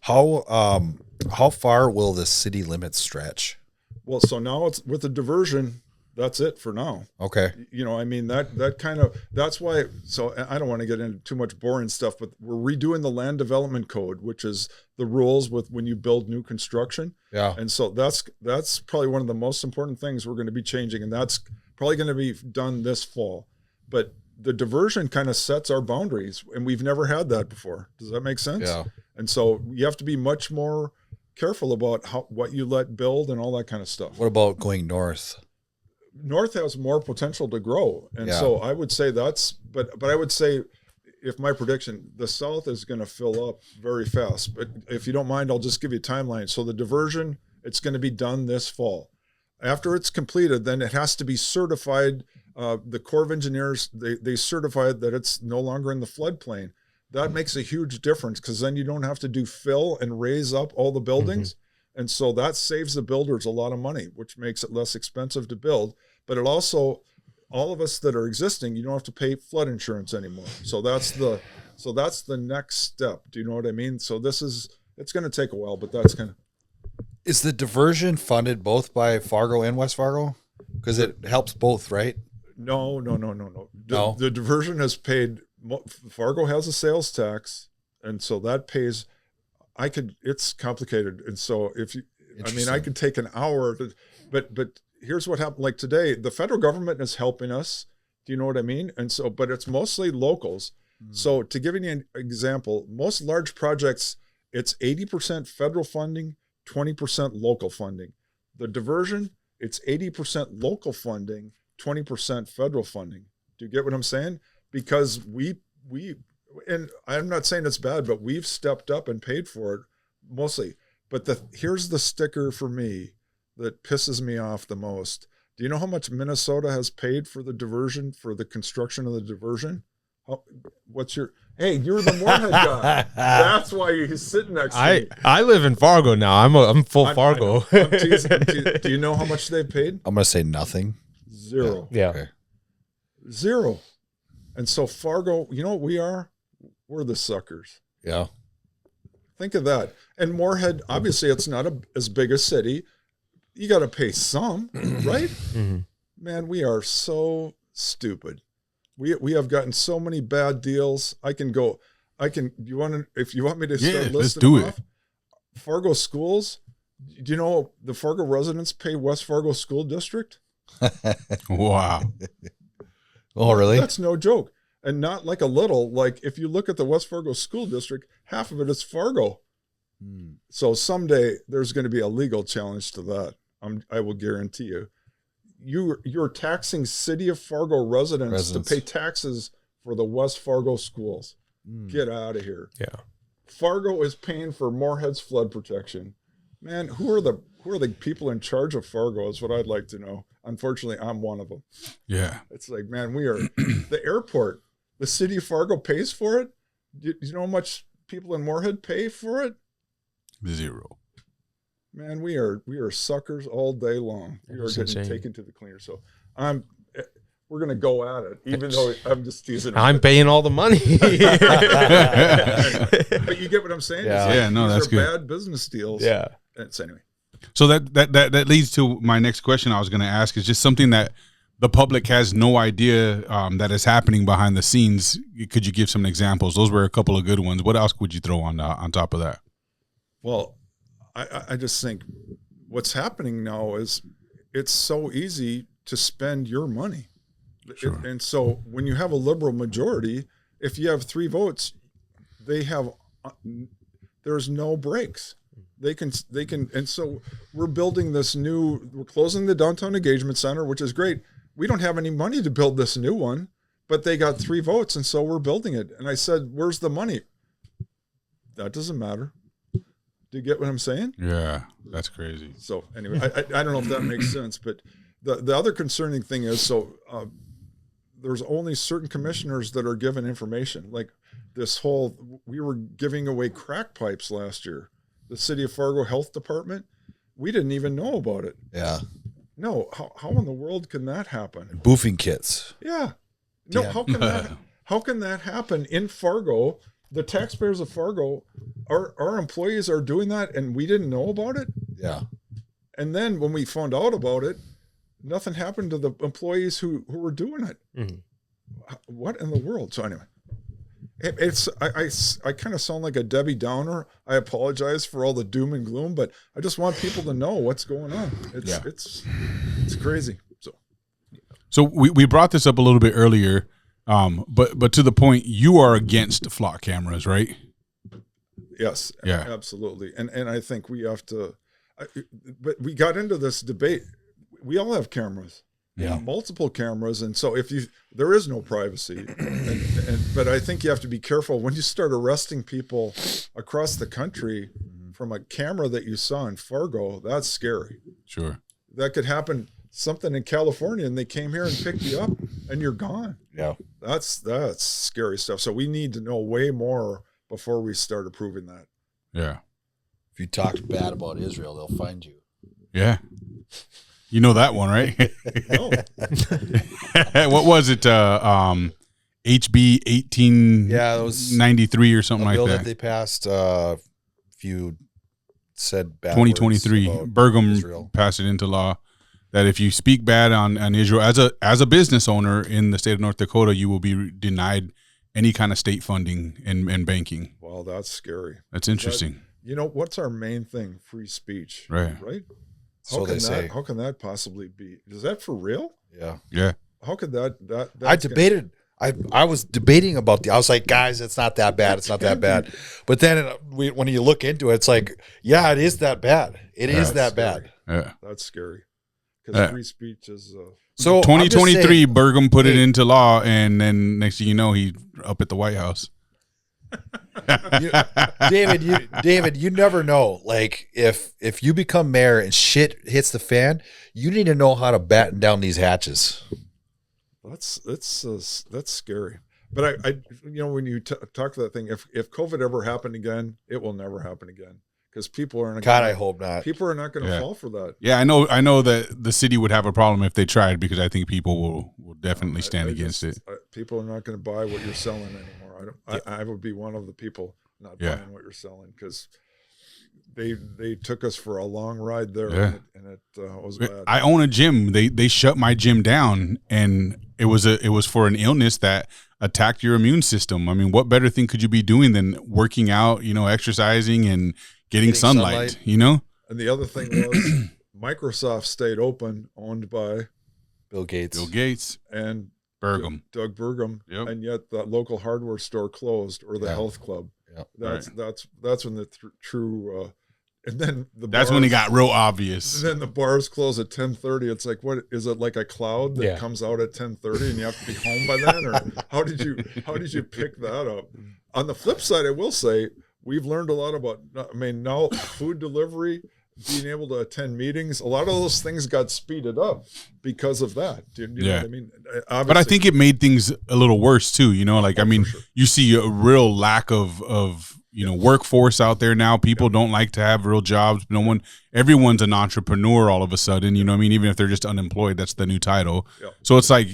how far will the city limits stretch? Well, so now it's with the diversion. That's it for now. Okay. I mean, that's why, so I don't want to get into too much boring stuff, but we're redoing the land development code, which is the rules with when you build new construction. Yeah. And so that's probably one of the most important things we're going to be changing. And that's probably going to be done this fall. But the diversion kind of sets our boundaries, and we've never had that before. Does that make sense? Yeah. And so you have to be much more careful about what you let build and all that kind of stuff. What about going north? North has more potential to grow. And so I would say but I would say, if my prediction, the South is going to fill up very fast. But if you don't mind, I'll just give you a timeline. So the diversion, it's going to be done this fall. After it's completed, then it has to be certified. The Corps of Engineers, they certified that it's no longer in the floodplain. That makes a huge difference because then you don't have to do fill and raise up all the buildings. Mm-hmm. And so that saves the builders a lot of money, which makes it less expensive to build. But it also, all of us that are existing, you don't have to pay flood insurance anymore. So that's the next step. Do you know what I mean? So it's going to take a while, but that's kind of. Is the diversion funded both by Fargo and West Fargo? Because it helps both, right? No. No? The diversion is paid. Fargo has a sales tax, and so that pays. It's complicated. And so I could take an hour, but here's what happened. Like today, the federal government is helping us. Do you know what I mean? And so, but it's mostly locals. Mm. So to give you an example, most large projects, it's 80% federal funding, 20% local funding. The diversion, it's 80% local funding, 20% federal funding. Do you get what I'm saying? Because we and I'm not saying it's bad, but we've stepped up and paid for it mostly. But here's the sticker for me that pisses me off the most. Do you know how much Minnesota has paid for the diversion, for the construction of the diversion? Hey, you're the Moorhead guy. That's why you're sitting next to me. I live in Fargo now. I'm full Fargo. I'm teasing. Do you know how much they've paid? I'm going to say nothing. Zero. Yeah. Okay. Zero. And so Fargo, you know what we are? We're the suckers. Yeah. Think of that. And Moorhead, obviously, it's not as big a city. You got to pay some, right? Mm-hmm. Man, we are so stupid. We have gotten so many bad deals. If you want me to start listing them off? Fargo schools. Do you know the Fargo residents pay West Fargo School District? Wow. Oh, really? That's no joke. And not like a little, like if you look at the West Fargo School District, half of it is Fargo. So someday there's going to be a legal challenge to that. I will guarantee you, you're taxing City of Fargo residents to pay taxes for the West Fargo schools. Get out of here. Yeah. Fargo is paying for Moorhead's flood protection. Man, who are the people in charge of Fargo is what I'd like to know. Unfortunately, I'm one of them. Yeah. It's like, man, we are the airport. The City of Fargo pays for it. Do you know how much people in Moorhead pay for it? 0. Man, we are suckers all day long. We are getting taken to the cleaner. So we're gonna go at it, even though I'm just teasing. I'm paying all the money. But you get what I'm saying? Yeah, no, that's good. Bad business deals. Yeah. So anyway. So that leads to my next question I was going to ask is just something that the public has no idea that is happening behind the scenes. Could you give some examples? Those were a couple of good ones. What else would you throw on top of that? Well, I just think what's happening now is it's so easy to spend your money. Sure. And so when you have a liberal majority, if you have 3 votes, there's no breaks. They can, and so we're building we're closing the Downtown Engagement Center, which is great. We don't have any money to build this new one, but they got 3 votes, and so we're building it. And I said, where's the money? That doesn't matter. Do you get what I'm saying? Yeah, that's crazy. So anyway, I don't know if that makes sense, but the other concerning thing is, there's only certain commissioners that are given information. Like we were giving away crack pipes last year. The City of Fargo Health Department, we didn't even know about it. Yeah. No, how in the world can that happen? Boofing kits. Yeah. No, Yeah. how can that happen in Fargo? The taxpayers of Fargo, our employees are doing that, and we didn't know about it. Yeah. And then when we found out about it, nothing happened to the employees who were doing it. Mm-hmm. What in the world? So anyway, I kind of sound like a Debbie Downer. I apologize for all the doom and gloom, but I just want people to know what's going on. It's crazy. So we brought this up a little bit earlier. But to the point, you are against flock cameras, right? Yes, yeah, absolutely. And I think we have to, but we got into this debate. We all have cameras, multiple cameras. And so there is no privacy, but I think you have to be careful when you start arresting people across the country from a camera that you saw in Fargo. That's scary. Sure. That could happen. Something in California and they came here and picked you up and you're gone. Yeah. That's scary stuff. So we need to know way more before we start approving that. Yeah. If you talk bad about Israel, they'll find you. Yeah. You know that one, right? No. What was it? HB 1893 or something like that. They passed if you said bad 2023. Burgum Israel. Passed it into law. That if you speak bad on Israel as a business owner in the state of North Dakota, you will be denied any kind of state funding and banking. Well, that's scary. That's interesting. What's our main thing? Free speech. Right. How can that possibly be? Is that for real? Yeah. Yeah. How could that I debated. I was debating about I was like, guys, it's not that bad. It's not that bad. But then when you look into it, it's like, yeah, it is that bad. It is that bad. Yeah. That's scary. Because free speech is so 2023 Burgum put it into law, and then next thing you know, he's up at the White House. David, you never know. Like if you become mayor and shit hits the fan, you need to know how to batten down these hatches. That's scary. But I when you talk to that thing, if COVID ever happened again, it will never happen again. Because people are not. I hope not. People are not going to fall for that. Yeah, I know that the city would have a problem if they tried, because I think people will definitely stand against it. People are not going to buy what you're selling anymore. I would be one of the people not buying what you're selling, because they took us for a long ride there, and it was bad. I own a gym. They shut my gym down, and it was for an illness that attacked your immune system. I mean, what better thing could you be doing than working out, exercising and getting sunlight. And the other thing was Microsoft stayed open, owned by Bill Gates and Burgum. Doug Burgum. Yep. And yet that local hardware store closed, or the health club. Yep. That's when the true And then that's when it got real obvious. And then the bars close at 10:30. It's like, what is it, like a cloud that comes out at 10:30 and you have to be home by then? Or how did you pick that up? On the flip side, I will say we've learned a lot about, I mean, now food delivery, being able to attend meetings, a lot of those things got speeded up because of that. Do you know what I mean? Obviously, but I think it made things a little worse too. You know, like, I mean, you see a real lack of workforce out there now. People don't like to have real jobs. Everyone's an entrepreneur all of a sudden, you know what I mean? Even if they're just unemployed, that's the new title. Yeah. So it's like,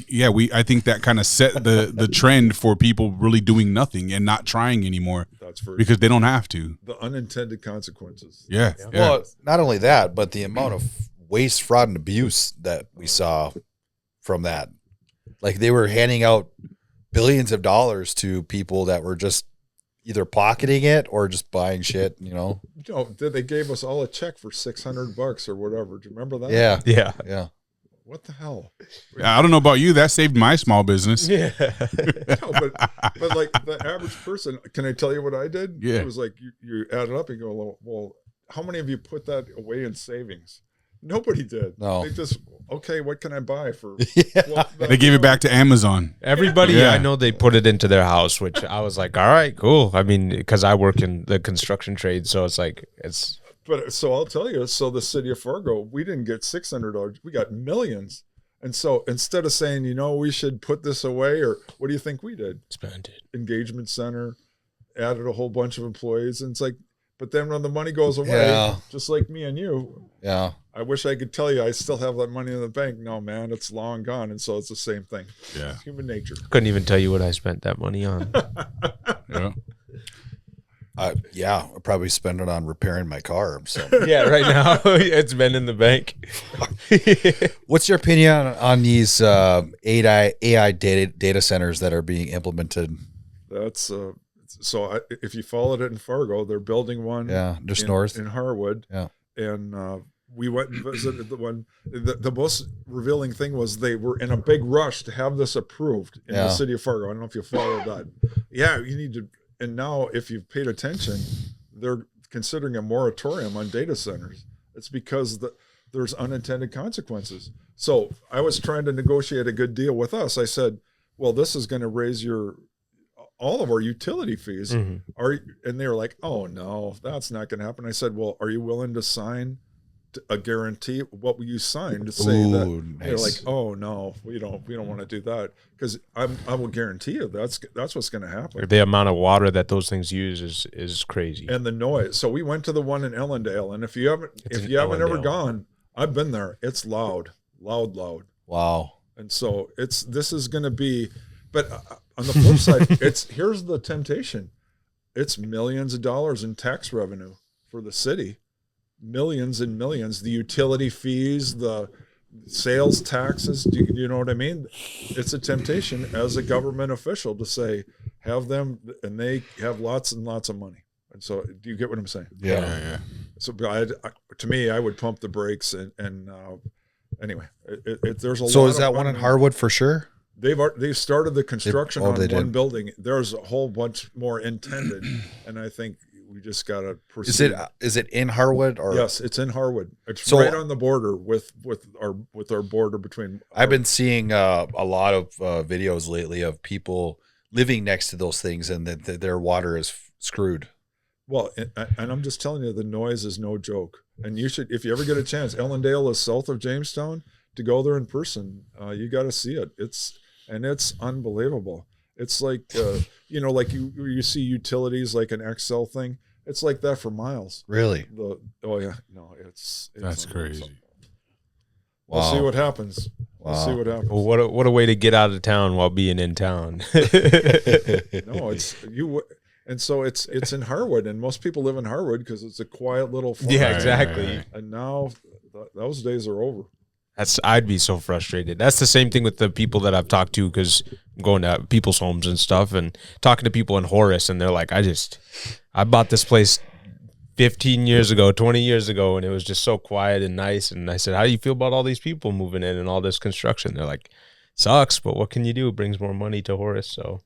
I think that kind of set the trend for people really doing nothing and not trying anymore. That's because they don't have to. The unintended consequences. Yeah. Well, not only that, but the amount of waste, fraud, and abuse that we saw from that. Like, they were handing out billions of dollars to people that were just either pocketing it or just buying shit, No, they gave us all a check for $600 or whatever. Do you remember that? Yeah. What the hell? I don't know about you. That saved my small business. Yeah. No, but like the average person, can I tell you what I did? Yeah. It was like you add it up and go, well, how many of you put that away in savings? Nobody did. No. They just, okay, what can I buy for? They gave it back to Amazon. Everybody, I know they put it into their house, which I was like, all right, cool. I mean, because I work in the construction trade, so it's like, But so I'll tell you, so the city of Fargo, we didn't get $600, we got millions. And so instead of saying, we should put this away, or what do you think we did? Spend it. Engagement center, added a whole bunch of employees, and it's like, but then when the money goes away, just like me and you, I wish I could tell you I still have that money in the bank. No, man, it's long gone. And so it's the same thing. Yeah. It's human nature. Couldn't even tell you what I spent that money on. I'll probably spend it on repairing my car. So. Yeah, right now it's been in the bank. What's your opinion on these AI data centers that are being implemented? That's so if you followed it in Fargo, they're building one. Just north in Harwood. Yeah, and we went and visited the one. The most revealing thing was they were in a big rush to have this approved in the city of Fargo. I don't know if you followed that. Yeah, you need to. And now, if you've paid attention, they're considering a moratorium on data centers. It's because there's unintended consequences. So I was trying to negotiate a good deal with us. I said, well, this is going to raise all of our utility fees. Mm-hmm. And they were like, oh, no, that's not going to happen. I said, well, are you willing to sign a guarantee? What will you sign to say that? Nice. They're like, oh, no, we don't want to do that, because I will guarantee you that's what's going to happen. The amount of water that those things use is crazy, and the noise. So we went to the one in Ellendale, and if you haven't ever gone, I've been there. It's loud. Wow. And so this is going to be, but on the flip side, here's the temptation. It's millions of dollars in tax revenue for the city. Millions and millions. The utility fees, the sales taxes. Do you know what I mean? It's a temptation as a government official to say, have them, and they have lots and lots of money. And so, do you get what I'm saying? Yeah. So, to me, I would pump the brakes. And anyway, there's a lot. So, is that one in Harwood for sure? They've started the construction on one building. There's a whole bunch more intended, and I think we just got to proceed. Is it in Harwood? Or yes, it's in Harwood. It's right on the border with our border between. I've been seeing a lot of videos lately of people living next to those things, and that their water is screwed. Well, and I'm just telling you, the noise is no joke. And you should, if you ever get a chance, Ellendale is south of Jamestown, to go there in person. You got to see it. It's unbelievable. It's like, like you see utilities like an Excel thing. It's like that for miles. Really? That's crazy. We'll see what happens. We'll see what happens. Well, what a way to get out of town while being in town. No, it's you. And so it's in Harwood, and most people live in Harwood because it's a quiet little farm. Yeah, exactly. Right. And now those days are over. I'd be so frustrated. That's the same thing with the people that I've talked to, because I'm going to people's homes and stuff and talking to people in Horace, and they're like, I bought this place 15 years ago, 20 years ago, and it was just so quiet and nice. And I said, how do you feel about all these people moving in and all this construction? They're like, sucks, but what can you do? It brings more money to Horace. So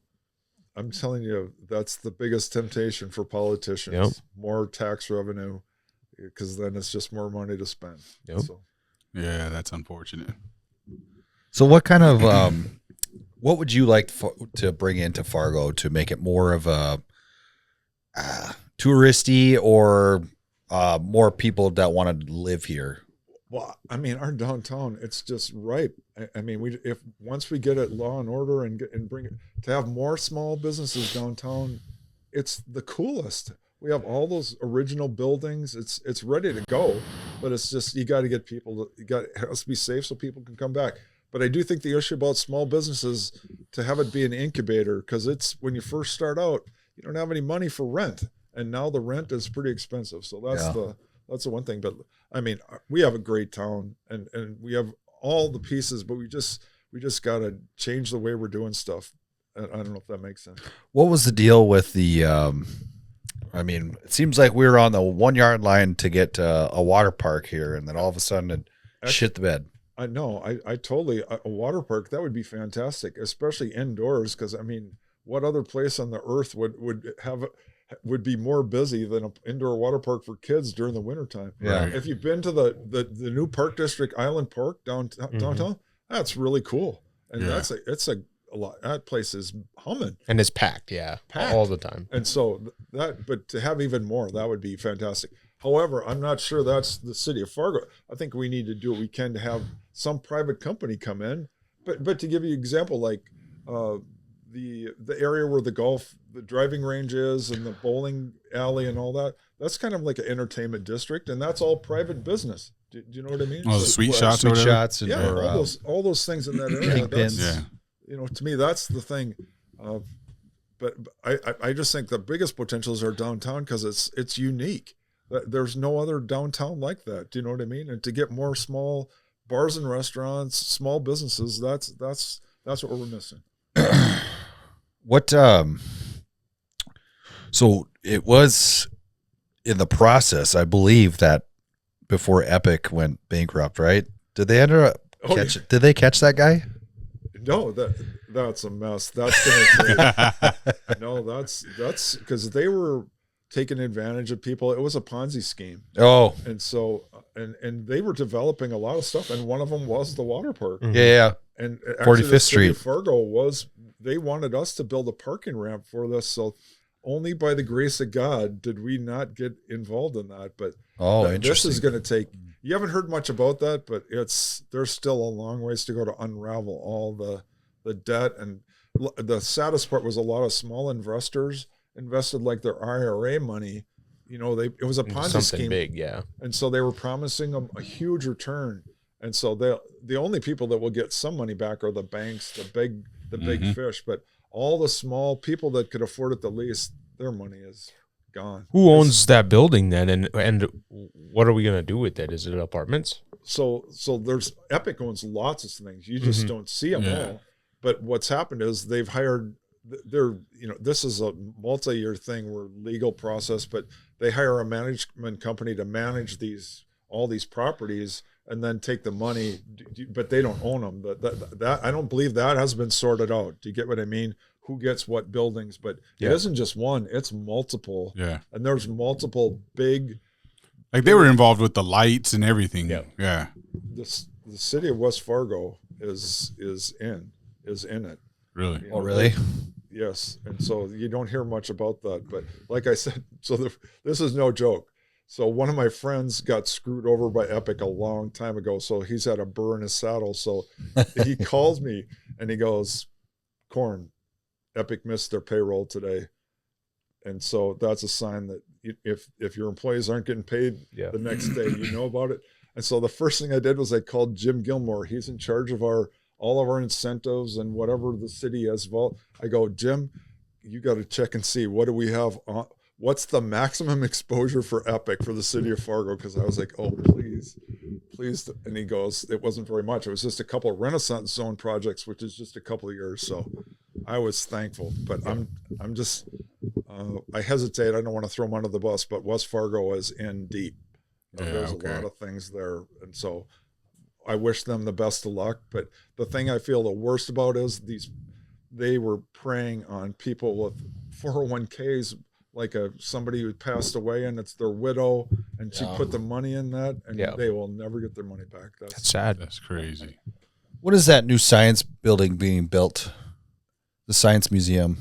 I'm telling you, that's the biggest temptation for politicians. Yep. More tax revenue. because then it's just more money to spend. Yep. So. Yeah, that's unfortunate. So what kind of what would you like to bring into Fargo to make it more of a touristy or more people that want to live here? Well, I mean, our downtown, it's just ripe. I mean, once we get it law and order and bring it to have more small businesses downtown, it's the coolest. We have all those original buildings. It's ready to go, but it's just, you got to get people. It has to be safe so people can come back. But I do think the issue about small businesses, to have it be an incubator, because it's when you first start out, you don't have any money for rent, and now the rent is pretty expensive. So that's the one thing. But I mean, we have a great town, and we have all the pieces, but we just got to change the way we're doing stuff. I don't know if that makes sense. What was the deal with the? I mean, it seems like we were on the 1 yard line to get a water park here, and then all of a sudden it shit the bed. I know. I totally, a water park, that would be fantastic, especially indoors. Because I mean, what other place on the earth would be more busy than an indoor water park for kids during the wintertime? Yeah. If you've been to the new park district, Island Park downtown, that's really cool. And it's a lot. That place is humming. And it's packed, all the time. And so but to have even more, that would be fantastic. However, I'm not sure that's the city of Fargo. I think we need to do what we can to have some private company come in. But to give you an example, like the area where the driving range is, and the bowling alley and all that, that's kind of like an entertainment district, and that's all private business. Do you know what I mean? Oh, the sweet shots, sweet shots, and all those things in that area. You know, to me, that's the thing. But I just think the biggest potentials are downtown, because it's unique. There's no other downtown like that. Do you know what I mean? And to get more small bars and restaurants, small businesses, that's what we're missing. What? So it was in the process, I believe, that before Epic went bankrupt, right? Did they Did they catch that guy? No, that's a mess. That's gonna take, no, that's because they were taking advantage of people. It was a Ponzi scheme. Oh, and so and they were developing a lot of stuff, and one of them was the water park. Yeah. And 45th Street. Fargo they wanted us to build a parking ramp for this. So only by the grace of God did we not get involved in that. But interesting. This is going to take. You haven't heard much about that, but there's still a long ways to go to unravel all the debt. And the saddest part was a lot of small investors invested like their IRA money. You know, it was a Ponzi scheme. Big, yeah. And so they were promising them a huge return. And so the only people that will get some money back are the banks, the big fish. But all the small people that could afford it the least, their money is gone. Who owns that building then, and what are we gonna do with it? Is it apartments? So there's Epic owns lots of things. You just don't see them all. But what's happened is they've hired. This is a multi-year thing, where legal process, but they hire a management company to manage all these properties and then take the money, but they don't own them. That I don't believe that has been sorted out. Do you get what I mean? Who gets what buildings? But it isn't just one; it's multiple. Yeah, and there's multiple big. Like they were involved with the lights and everything. Yeah. The city of West Fargo is in it. Really? Oh, really? Yes. And so you don't hear much about that. But like I said, this is no joke. So one of my friends got screwed over by Epic a long time ago. So he's had a burr in his saddle. So he calls me and he goes, "Korn, Epic missed their payroll today." And so that's a sign that if your employees aren't getting paid the next day, you know about it. And so the first thing I did was I called Jim Gilmore. He's in charge of all of our incentives and whatever the city has. I go, "Jim, you got to check and see, what do we have on, what's the maximum exposure for Epic for the city of Fargo?" Because I was like, "Oh, please." And he goes, "It wasn't very much. It was just a couple of Renaissance Zone projects, which is just a couple of years." So I was thankful, but I'm just, I hesitate. I don't want to throw them under the bus, but West Fargo is in deep. There's a lot of things there. And so I wish them the best of luck. But the thing I feel the worst about is they were preying on people with 401ks, like somebody who passed away and it's their widow, And she put the money in that, and they will never get their money back. That's sad. That's crazy. What is that new science building being built? The Science Museum.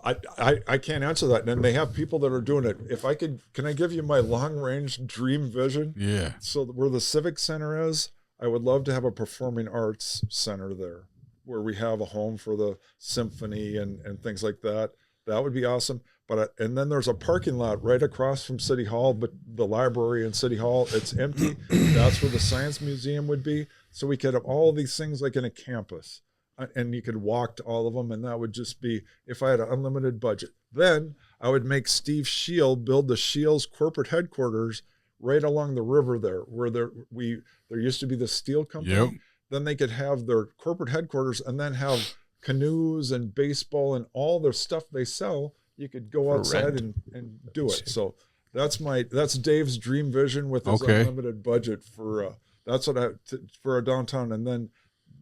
I can't answer that. And they have people that are doing it. If I could, can I give you my long range dream vision? Yeah. So where the Civic Center is, I would love to have a performing arts center there, where we have a home for the symphony and things like that. That would be awesome. But and then there's a parking lot right across from City Hall, but the library and City Hall, it's empty. That's where the Science Museum would be. So we could have all these things like in a campus, and you could walk to all of them, and that would just be, if I had an unlimited budget. Then I would make Steve Shield build the Shields corporate headquarters right along the river there, where there used to be the steel company. Yep. Then they could have their corporate headquarters and then have canoes and baseball and all the stuff they sell. You could go outside and do it. So that's Dave's dream vision with his unlimited budget for for a downtown. And then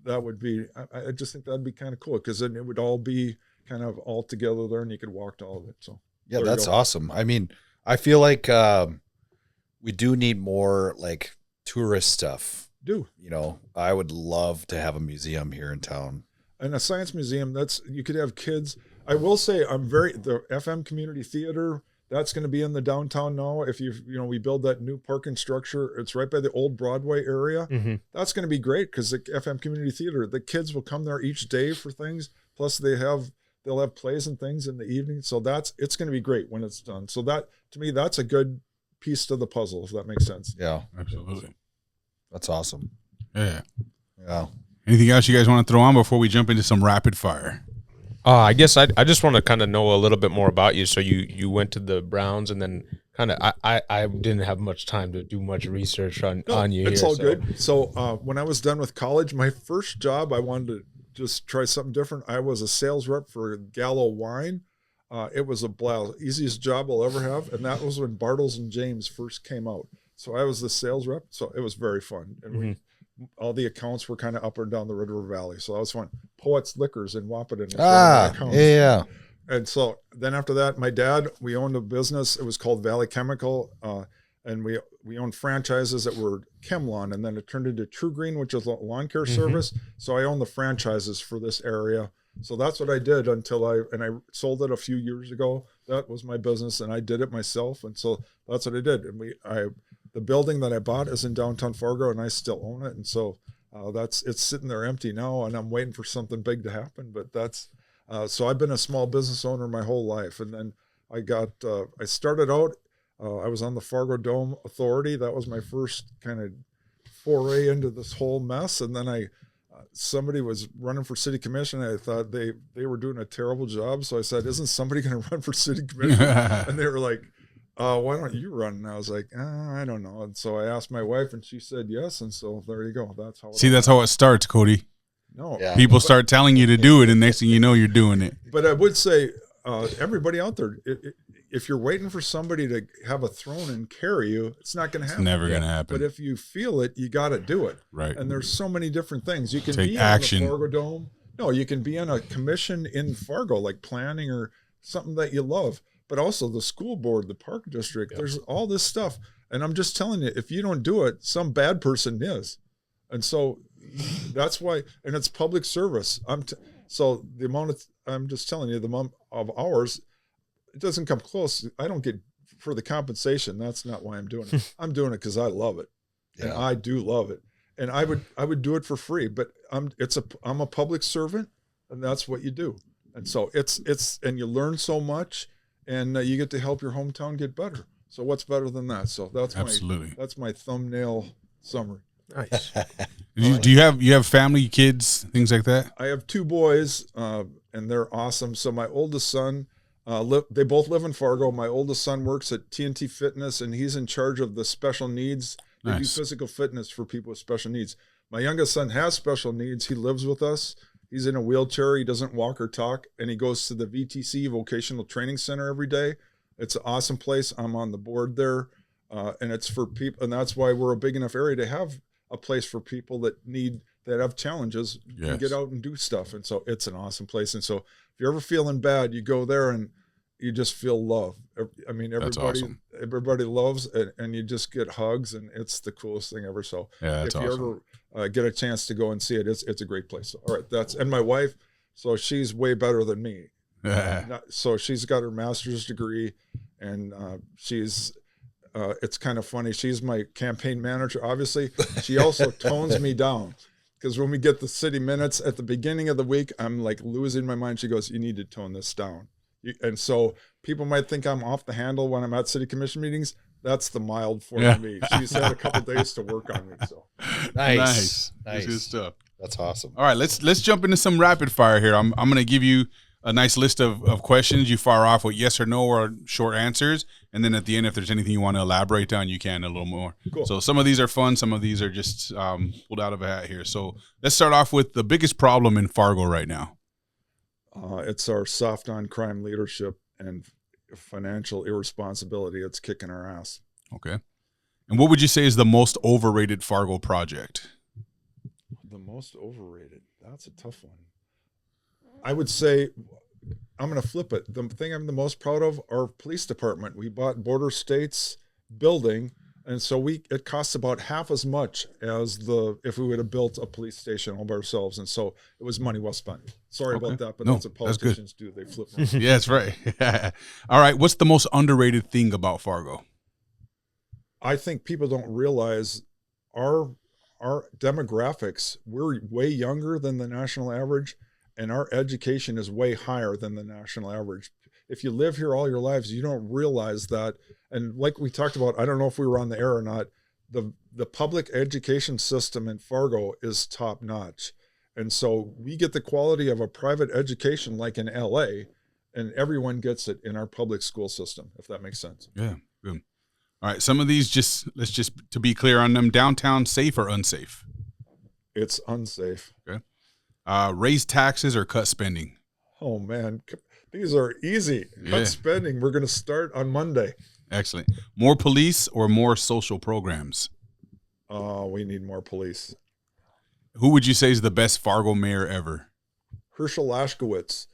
that would be, I just think that'd be kind of cool, because then it would all be kind of all together there and you could walk to all of it. So yeah, that's awesome. I mean, I feel like we do need more like tourist stuff. I would love to have a museum here in town. And a science museum, you could have kids. I will say the FM Community Theater, that's going to be in the downtown now. If we build that new parking structure, it's right by the old Broadway area. Mm-hmm. That's going to be great, because the FM Community Theater, the kids will come there each day for things. Plus they'll have plays and things in the evening. So it's going to be great when it's done. So that, to me, that's a good piece to the puzzle, if that makes sense. Yeah, absolutely. That's awesome. Yeah. Yeah. Anything else you guys want to throw on before we jump into some rapid fire? I guess I just want to kind of know a little bit more about you. So you went to the Browns, and then kind of I didn't have much time to do much research on you. It's all good. So when I was done with college, my first job, I wanted to just try something different. I was a sales rep for Gallo Wine. It was a blast, easiest job I'll ever have, and that was when Bartles and James first came out. So I was the sales rep, so it was very fun. And all the accounts were kind of up and down the River Valley. So that was fun. Poets Liquors in Wapaton. Yeah. And so then after that, my dad, we owned a business. It was called Valley Chemical. And we owned franchises that were ChemLawn. And then it turned into True Green, which is a lawn care service. So I owned the franchises for this area. So that's what I did until I sold it a few years ago. That was my business, and I did it myself. And so that's what I did. And the building that I bought is in downtown Fargo, and I still own it. And so it's sitting there empty now, and I'm waiting for something big to happen. But so I've been a small business owner my whole life. And then I started out, I was on the Fargo Dome Authority. That was my first kind of foray into this whole mess. And then somebody was running for city commission. I thought they were doing a terrible job. So I said, isn't somebody going to run for city commission? And they were like, why don't you run? And I was like, I don't know. And so I asked my wife, and she said yes. And so there you go. That's how it starts, Cody. No, people start telling you to do it, and next thing you know, you're doing it. But I would say, everybody out there, if you're waiting for somebody to have a throne and carry you, it's not going to happen. It's never going to happen. But if you feel it, you got to do it. Right. And there's so many different things. You can take be action. On the Fargo Dome. No, you can be on a commission in Fargo, like planning or something that you love. But also the school board, the park district, there's all this stuff. And I'm just telling you, if you don't do it, some bad person is. And so that's why, and it's public service. So the amount I'm just telling you, the amount of hours, it doesn't come close. I don't get for the compensation. That's not why I'm doing it. I'm doing it because I love it. Yeah. And I do love it. And I would do it for free, but I'm a public servant, and that's what you do. And so and you learn so much. And you get to help your hometown get better. So what's better than that? So that's my thumbnail summary. Nice. Do you have family, kids, things like that? I have 2 boys, and they're awesome. So my oldest son, they both live in Fargo. My oldest son works at TNT Fitness, and he's in charge of the special needs. They do physical fitness for people with special needs. My youngest son has special needs. He lives with us. He's in a wheelchair. He doesn't walk or talk, and he goes to the VTC Vocational Training Center every day. It's an awesome place. I'm on the board there, and it's for people, and that's why we're a big enough area to have a place for people that have challenges and get out and do stuff. And so it's an awesome place. And so if you're ever feeling bad, you go there, and you just feel love. I mean, everybody loves it, and you just get hugs, and it's the coolest thing ever. So if you ever get a chance to go and see it, it's a great place. All right, and my wife, so she's way better than me. So she's got her master's degree, and she's it's kind of funny. She's my campaign manager. Obviously, she also tones me down. Because when we get the city minutes at the beginning of the week, I'm like losing my mind. She goes, "You need to tone this down." And so people might think I'm off the handle when I'm at city commission meetings. That's the mild form of me. She's had a couple days to work on me. So nice. That's good stuff. That's awesome. All right, let's jump into some rapid fire here. I'm going to give you a nice list of questions. You fire off with yes or no or short answers. And then at the end, if there's anything you want to elaborate on, you can a little more. Cool. So some of these are fun. Some of these are just pulled out of a hat here. So let's start off with the biggest problem in Fargo right now. It's our soft on crime leadership and financial irresponsibility. It's kicking our ass. Okay. And what would you say is the most overrated Fargo project? The most overrated? That's a tough one. I would say, I'm going to flip it. The thing I'm the most proud of, our police department. We bought Border State's building, and so it costs about half as much as if we would have built a police station all by ourselves. And so it was money well spent. Sorry about that, but that's what politicians do. They flip. Yeah, that's right. All right. What's the most underrated thing about Fargo? I think people don't realize our demographics. We're way younger than the national average. And our education is way higher than the national average. If you live here all your lives, you don't realize that. And like we talked about, I don't know if we were on the air or not, the public education system in Fargo is top notch. And so we get the quality of a private education like in LA, and everyone gets it in our public school system, if that makes sense. Yeah, good. All right, some of these let's just to be clear on them, downtown safe or unsafe? It's unsafe. Okay. Raise taxes or cut spending? Oh, man. These are easy. Cut spending. We're going to start on Monday. Excellent. More police or more social programs? We need more police. Who would you say is the best Fargo mayor ever? Herschel Lashkowitz.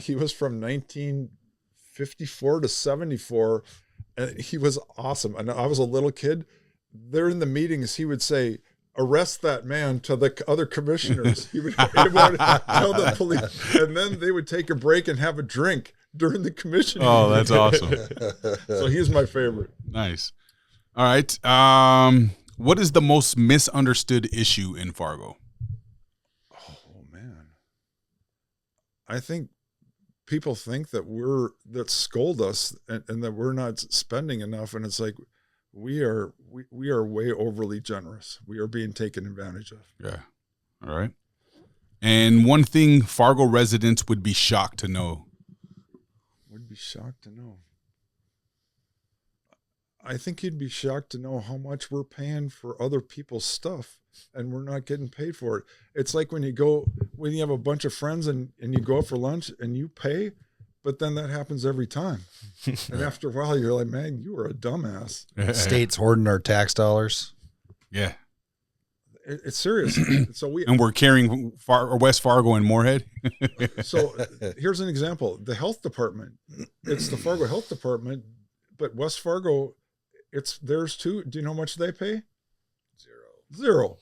He was from 1954 to 74, and he was awesome. And I was a little kid. There in the meetings, he would say, "Arrest that man," to the other commissioners. He would tell the police, and then they would take a break and have a drink during the commission. Oh, that's awesome. So he's my favorite. Nice. All right. What is the most misunderstood issue in Fargo? Oh, man. I think people think that scold us and that we're not spending enough. And it's like, we are way overly generous. We are being taken advantage of. Yeah. All right. And one thing Fargo residents would be shocked to know. Would be shocked to know. I think you'd be shocked to know how much we're paying for other people's stuff and we're not getting paid for it. It's like when you have a bunch of friends and you go out for lunch and you pay, but then that happens every time. And after a while, you're like, man, you are a dumbass. State's hoarding our tax dollars. Yeah. It's serious. So we're carrying West Fargo and Moorhead. So here's an example. The health department, it's the Fargo Health Department, but West Fargo, it's theirs too. Do you know how much they pay? Zero.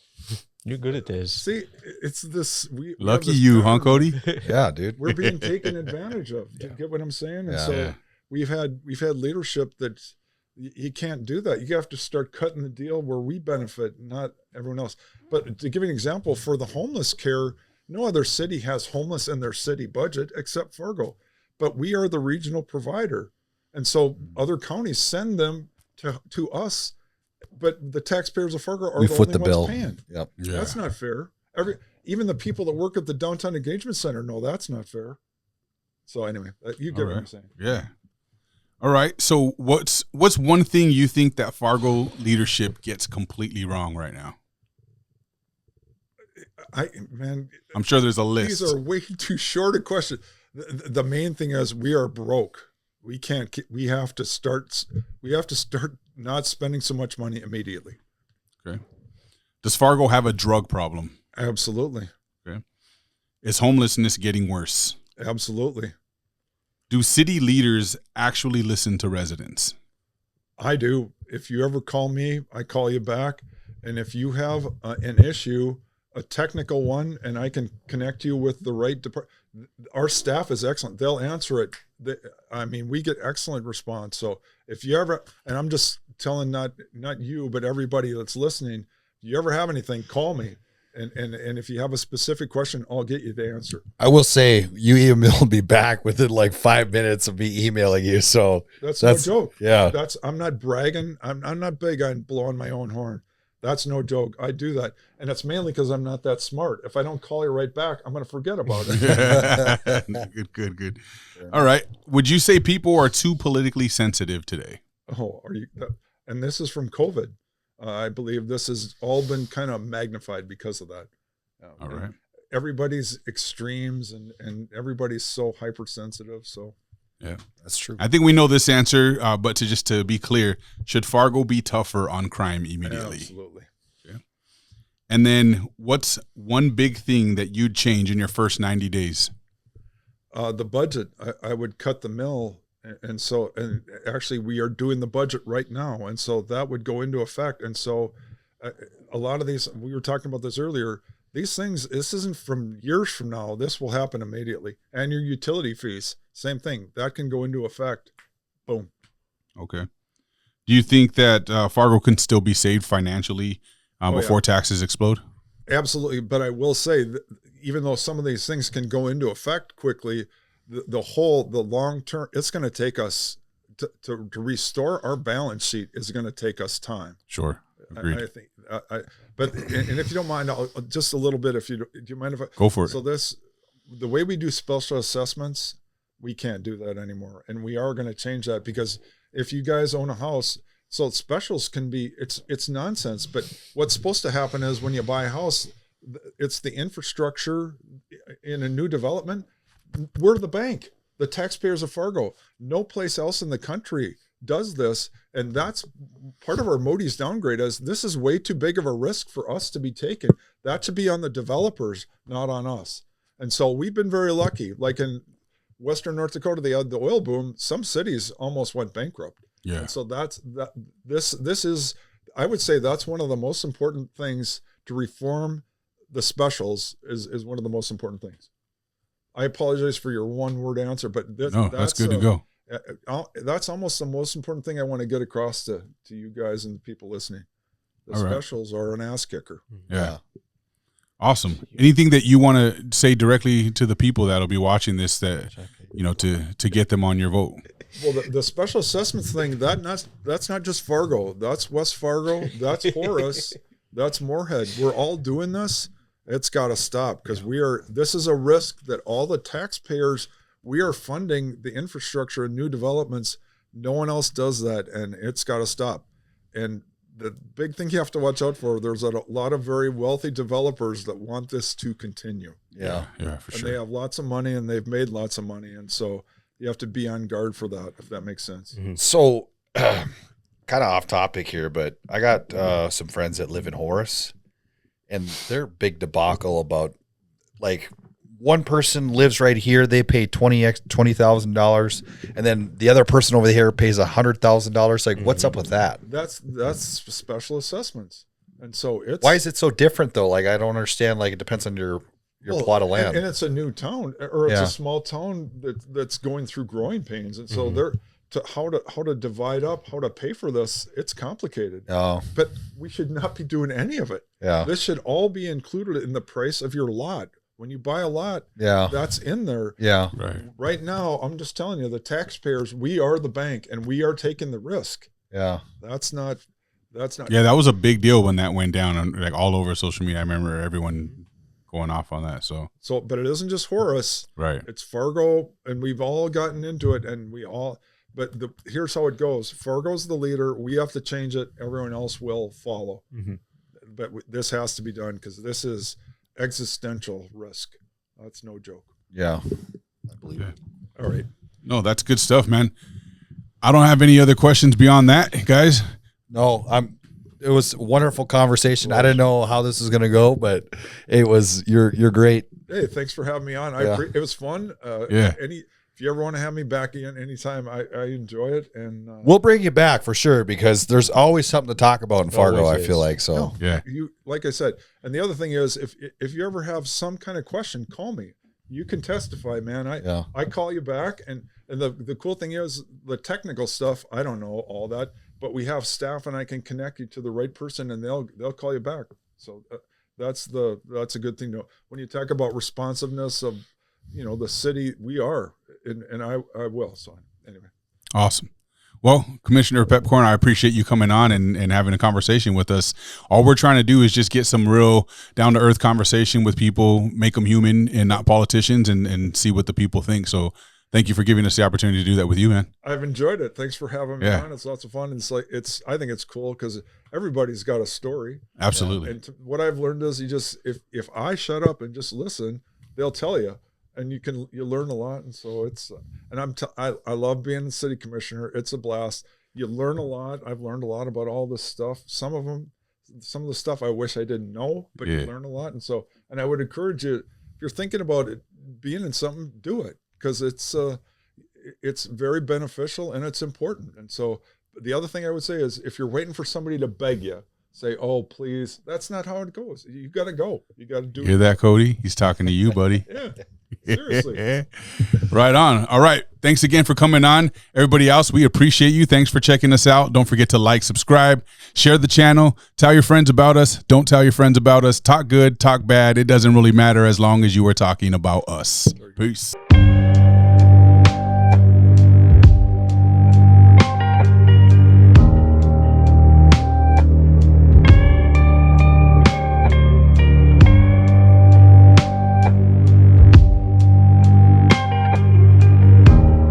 You're good at this. See, it's this. Lucky you, huh, Cody? Yeah, dude. We're being taken advantage of. Do you get what I'm saying? And so we've had leadership that you can't do that. You have to start cutting the deal where we benefit, not everyone else. But to give you an example, for the homeless care, no other city has homeless in their city budget except Fargo. But we are the regional provider. And so other counties send them to us, but the taxpayers of Fargo are the only ones paying. Yep. Yeah. That's not fair. Even the people that work at the Downtown Engagement Center know that's not fair. So anyway, you get what I'm saying. Yeah. All right. So what's one thing you think that Fargo leadership gets completely wrong right now? I'm sure there's a list. These are way too short a question. The main thing is we are broke. We have to start not spending so much money immediately. Okay. Does Fargo have a drug problem? Absolutely. Okay. Is homelessness getting worse? Absolutely. Do city leaders actually listen to residents? I do. If you ever call me, I call you back. And if you have an issue, a technical one, and I can connect you with the right department, our staff is excellent. They'll answer it. We get excellent response. So if you ever, and I'm just telling not you, but everybody that's listening, if you ever have anything, call me. And if you have a specific question, I'll get you the answer. I will say you emailed me back within like 5 minutes of me emailing you. So that's no joke. Yeah. I'm not bragging. I'm not big on blowing my own horn. That's no joke. I do that. And it's mainly because I'm not that smart. If I don't call you right back, I'm going to forget about it. Good. Yeah. All right. Would you say people are too politically sensitive today? Oh, are you? And this is from COVID. I believe this has all been kind of magnified because of that. All right. Everybody's extremes and everybody's so hypersensitive. So yeah, that's true. I think we know this answer, but to be clear, should Fargo be tougher on crime immediately? Absolutely. Yeah. And then what's one big thing that you'd change in your first 90 days? The budget. I would cut the mill. And actually we are doing the budget right now. And so that would go into effect. And so a lot of these, we were talking about this earlier, these things, this isn't from years from now. This will happen immediately. And your utility fees, same thing. That can go into effect. Boom. Okay. Do you think that Fargo can still be saved financially before taxes explode? Absolutely. But I will say that even though some of these things can go into effect quickly, the long term, it's going to take us to restore our balance sheet is going to take us time. Sure. Agreed. I think, but if you don't mind, I'll, just a little bit, do you mind if I go for it? So the way we do special assessments, we can't do that anymore. And we are going to change that because if you guys own a house, so specials can be, it's nonsense. But what's supposed to happen is when you buy a house, it's the infrastructure in a new development. We're the bank, the taxpayers of Fargo. No place else in the country does this. And that's part of our Moody's downgrade is this is way too big of a risk for us to be taken. That should be on the developers, not on us. And so we've been very lucky. Like in Western North Dakota, the oil boom, some cities almost went bankrupt. Yeah. And so this is, I would say that's one of the most important things to reform the specials is one of the most important things. I apologize for your one-word answer, but that's good to go. That's almost the most important thing I want to get across to you guys and the people listening. The specials are an ass kicker. Yeah. Awesome. Anything that you want to say directly to the people that'll be watching this that, to get them on your vote? Well, the special assessments thing, that's not just Fargo. That's West Fargo. That's Horace. That's Moorhead. We're all doing this. It's got to stop because this is a risk that all the taxpayers, we are funding the infrastructure and new developments. No one else does that, and it's got to stop. And the big thing you have to watch out for, there's a lot of very wealthy developers that want this to continue. Yeah, for sure. And they have lots of money, and they've made lots of money, and so you have to be on guard for that, if that makes sense. Mm-hmm. So, kind of off topic here, but I got some friends that live in Horace. And their big debacle about, like, one person lives right here, they pay $20,000, and then the other person over here pays $100,000. Like, what's up with that? That's special assessments, and so why is it so different though? Like, I don't understand. Like, it depends on your plot of land, and it's a new town or it's a small town that's going through growing pains, and so how to divide up, how to pay for this, it's complicated. Oh. But we should not be doing any of it. Yeah. This should all be included in the price of your lot. When you buy a lot, that's in there. Yeah. Right now, I'm just telling you, the taxpayers, we are the bank and we are taking the risk. Yeah. That's not. Yeah, that was a big deal when that went down on like all over social media. I remember everyone going off on that. So, but it isn't just Horace. Right. It's Fargo, and we've all gotten into it, and but here's how it goes. Fargo's the leader. We have to change it. Everyone else will follow. Mm-hmm. But this has to be done because this is existential risk. That's no joke. Yeah, I believe it. All right. No, that's good stuff, man. I don't have any other questions beyond that, guys. No, it was a wonderful conversation. I didn't know how this was going to go, but it was, you're great. Hey, thanks for having me on. It was fun. if you ever want to have me back again anytime, I enjoy it. And we'll bring you back for sure, because there's always something to talk about in Fargo, I feel like. So yeah, you, like I said, and the other thing is, if you ever have some kind of question, call me. You can testify, man. I call you back, and the cool thing is, the technical stuff, I don't know all that, but we have staff, and I can connect you to the right person, and they'll call you back. So that's a good thing to know. When you talk about responsiveness of, the city, we are, and I will. So anyway. Awesome. Well, Commissioner Piepkorn, I appreciate you coming on and having a conversation with us. All we're trying to do is just get some real down-to-earth conversation with people, make them human and not politicians, and see what the people think. So thank you for giving us the opportunity to do that with you, man. I've enjoyed it. Thanks for having me on. It's lots of fun. I think it's cool because everybody's got a story. Absolutely. And what I've learned is if I shut up and just listen, they'll tell you. And you learn a lot, and so I love being the city commissioner. It's a blast. You learn a lot. I've learned a lot about all this stuff. Some of the stuff I wish I didn't know, but you learn a lot. And I would encourage you, if you're thinking about it, being in something, do it, because it's very beneficial and it's important. And so the other thing I would say is, if you're waiting for somebody to beg you, say, "Oh, please," that's not how it goes. You got to go. You got to do it. Hear that, Cody? He's talking to you, buddy. Yeah. Seriously. Right on. All right. Thanks again for coming on. Everybody else, we appreciate you. Thanks for checking us out. Don't forget to like, subscribe, share the channel, tell your friends about us. Don't tell your friends about us. Talk good, talk bad. It doesn't really matter as long as you are talking about us. Peace.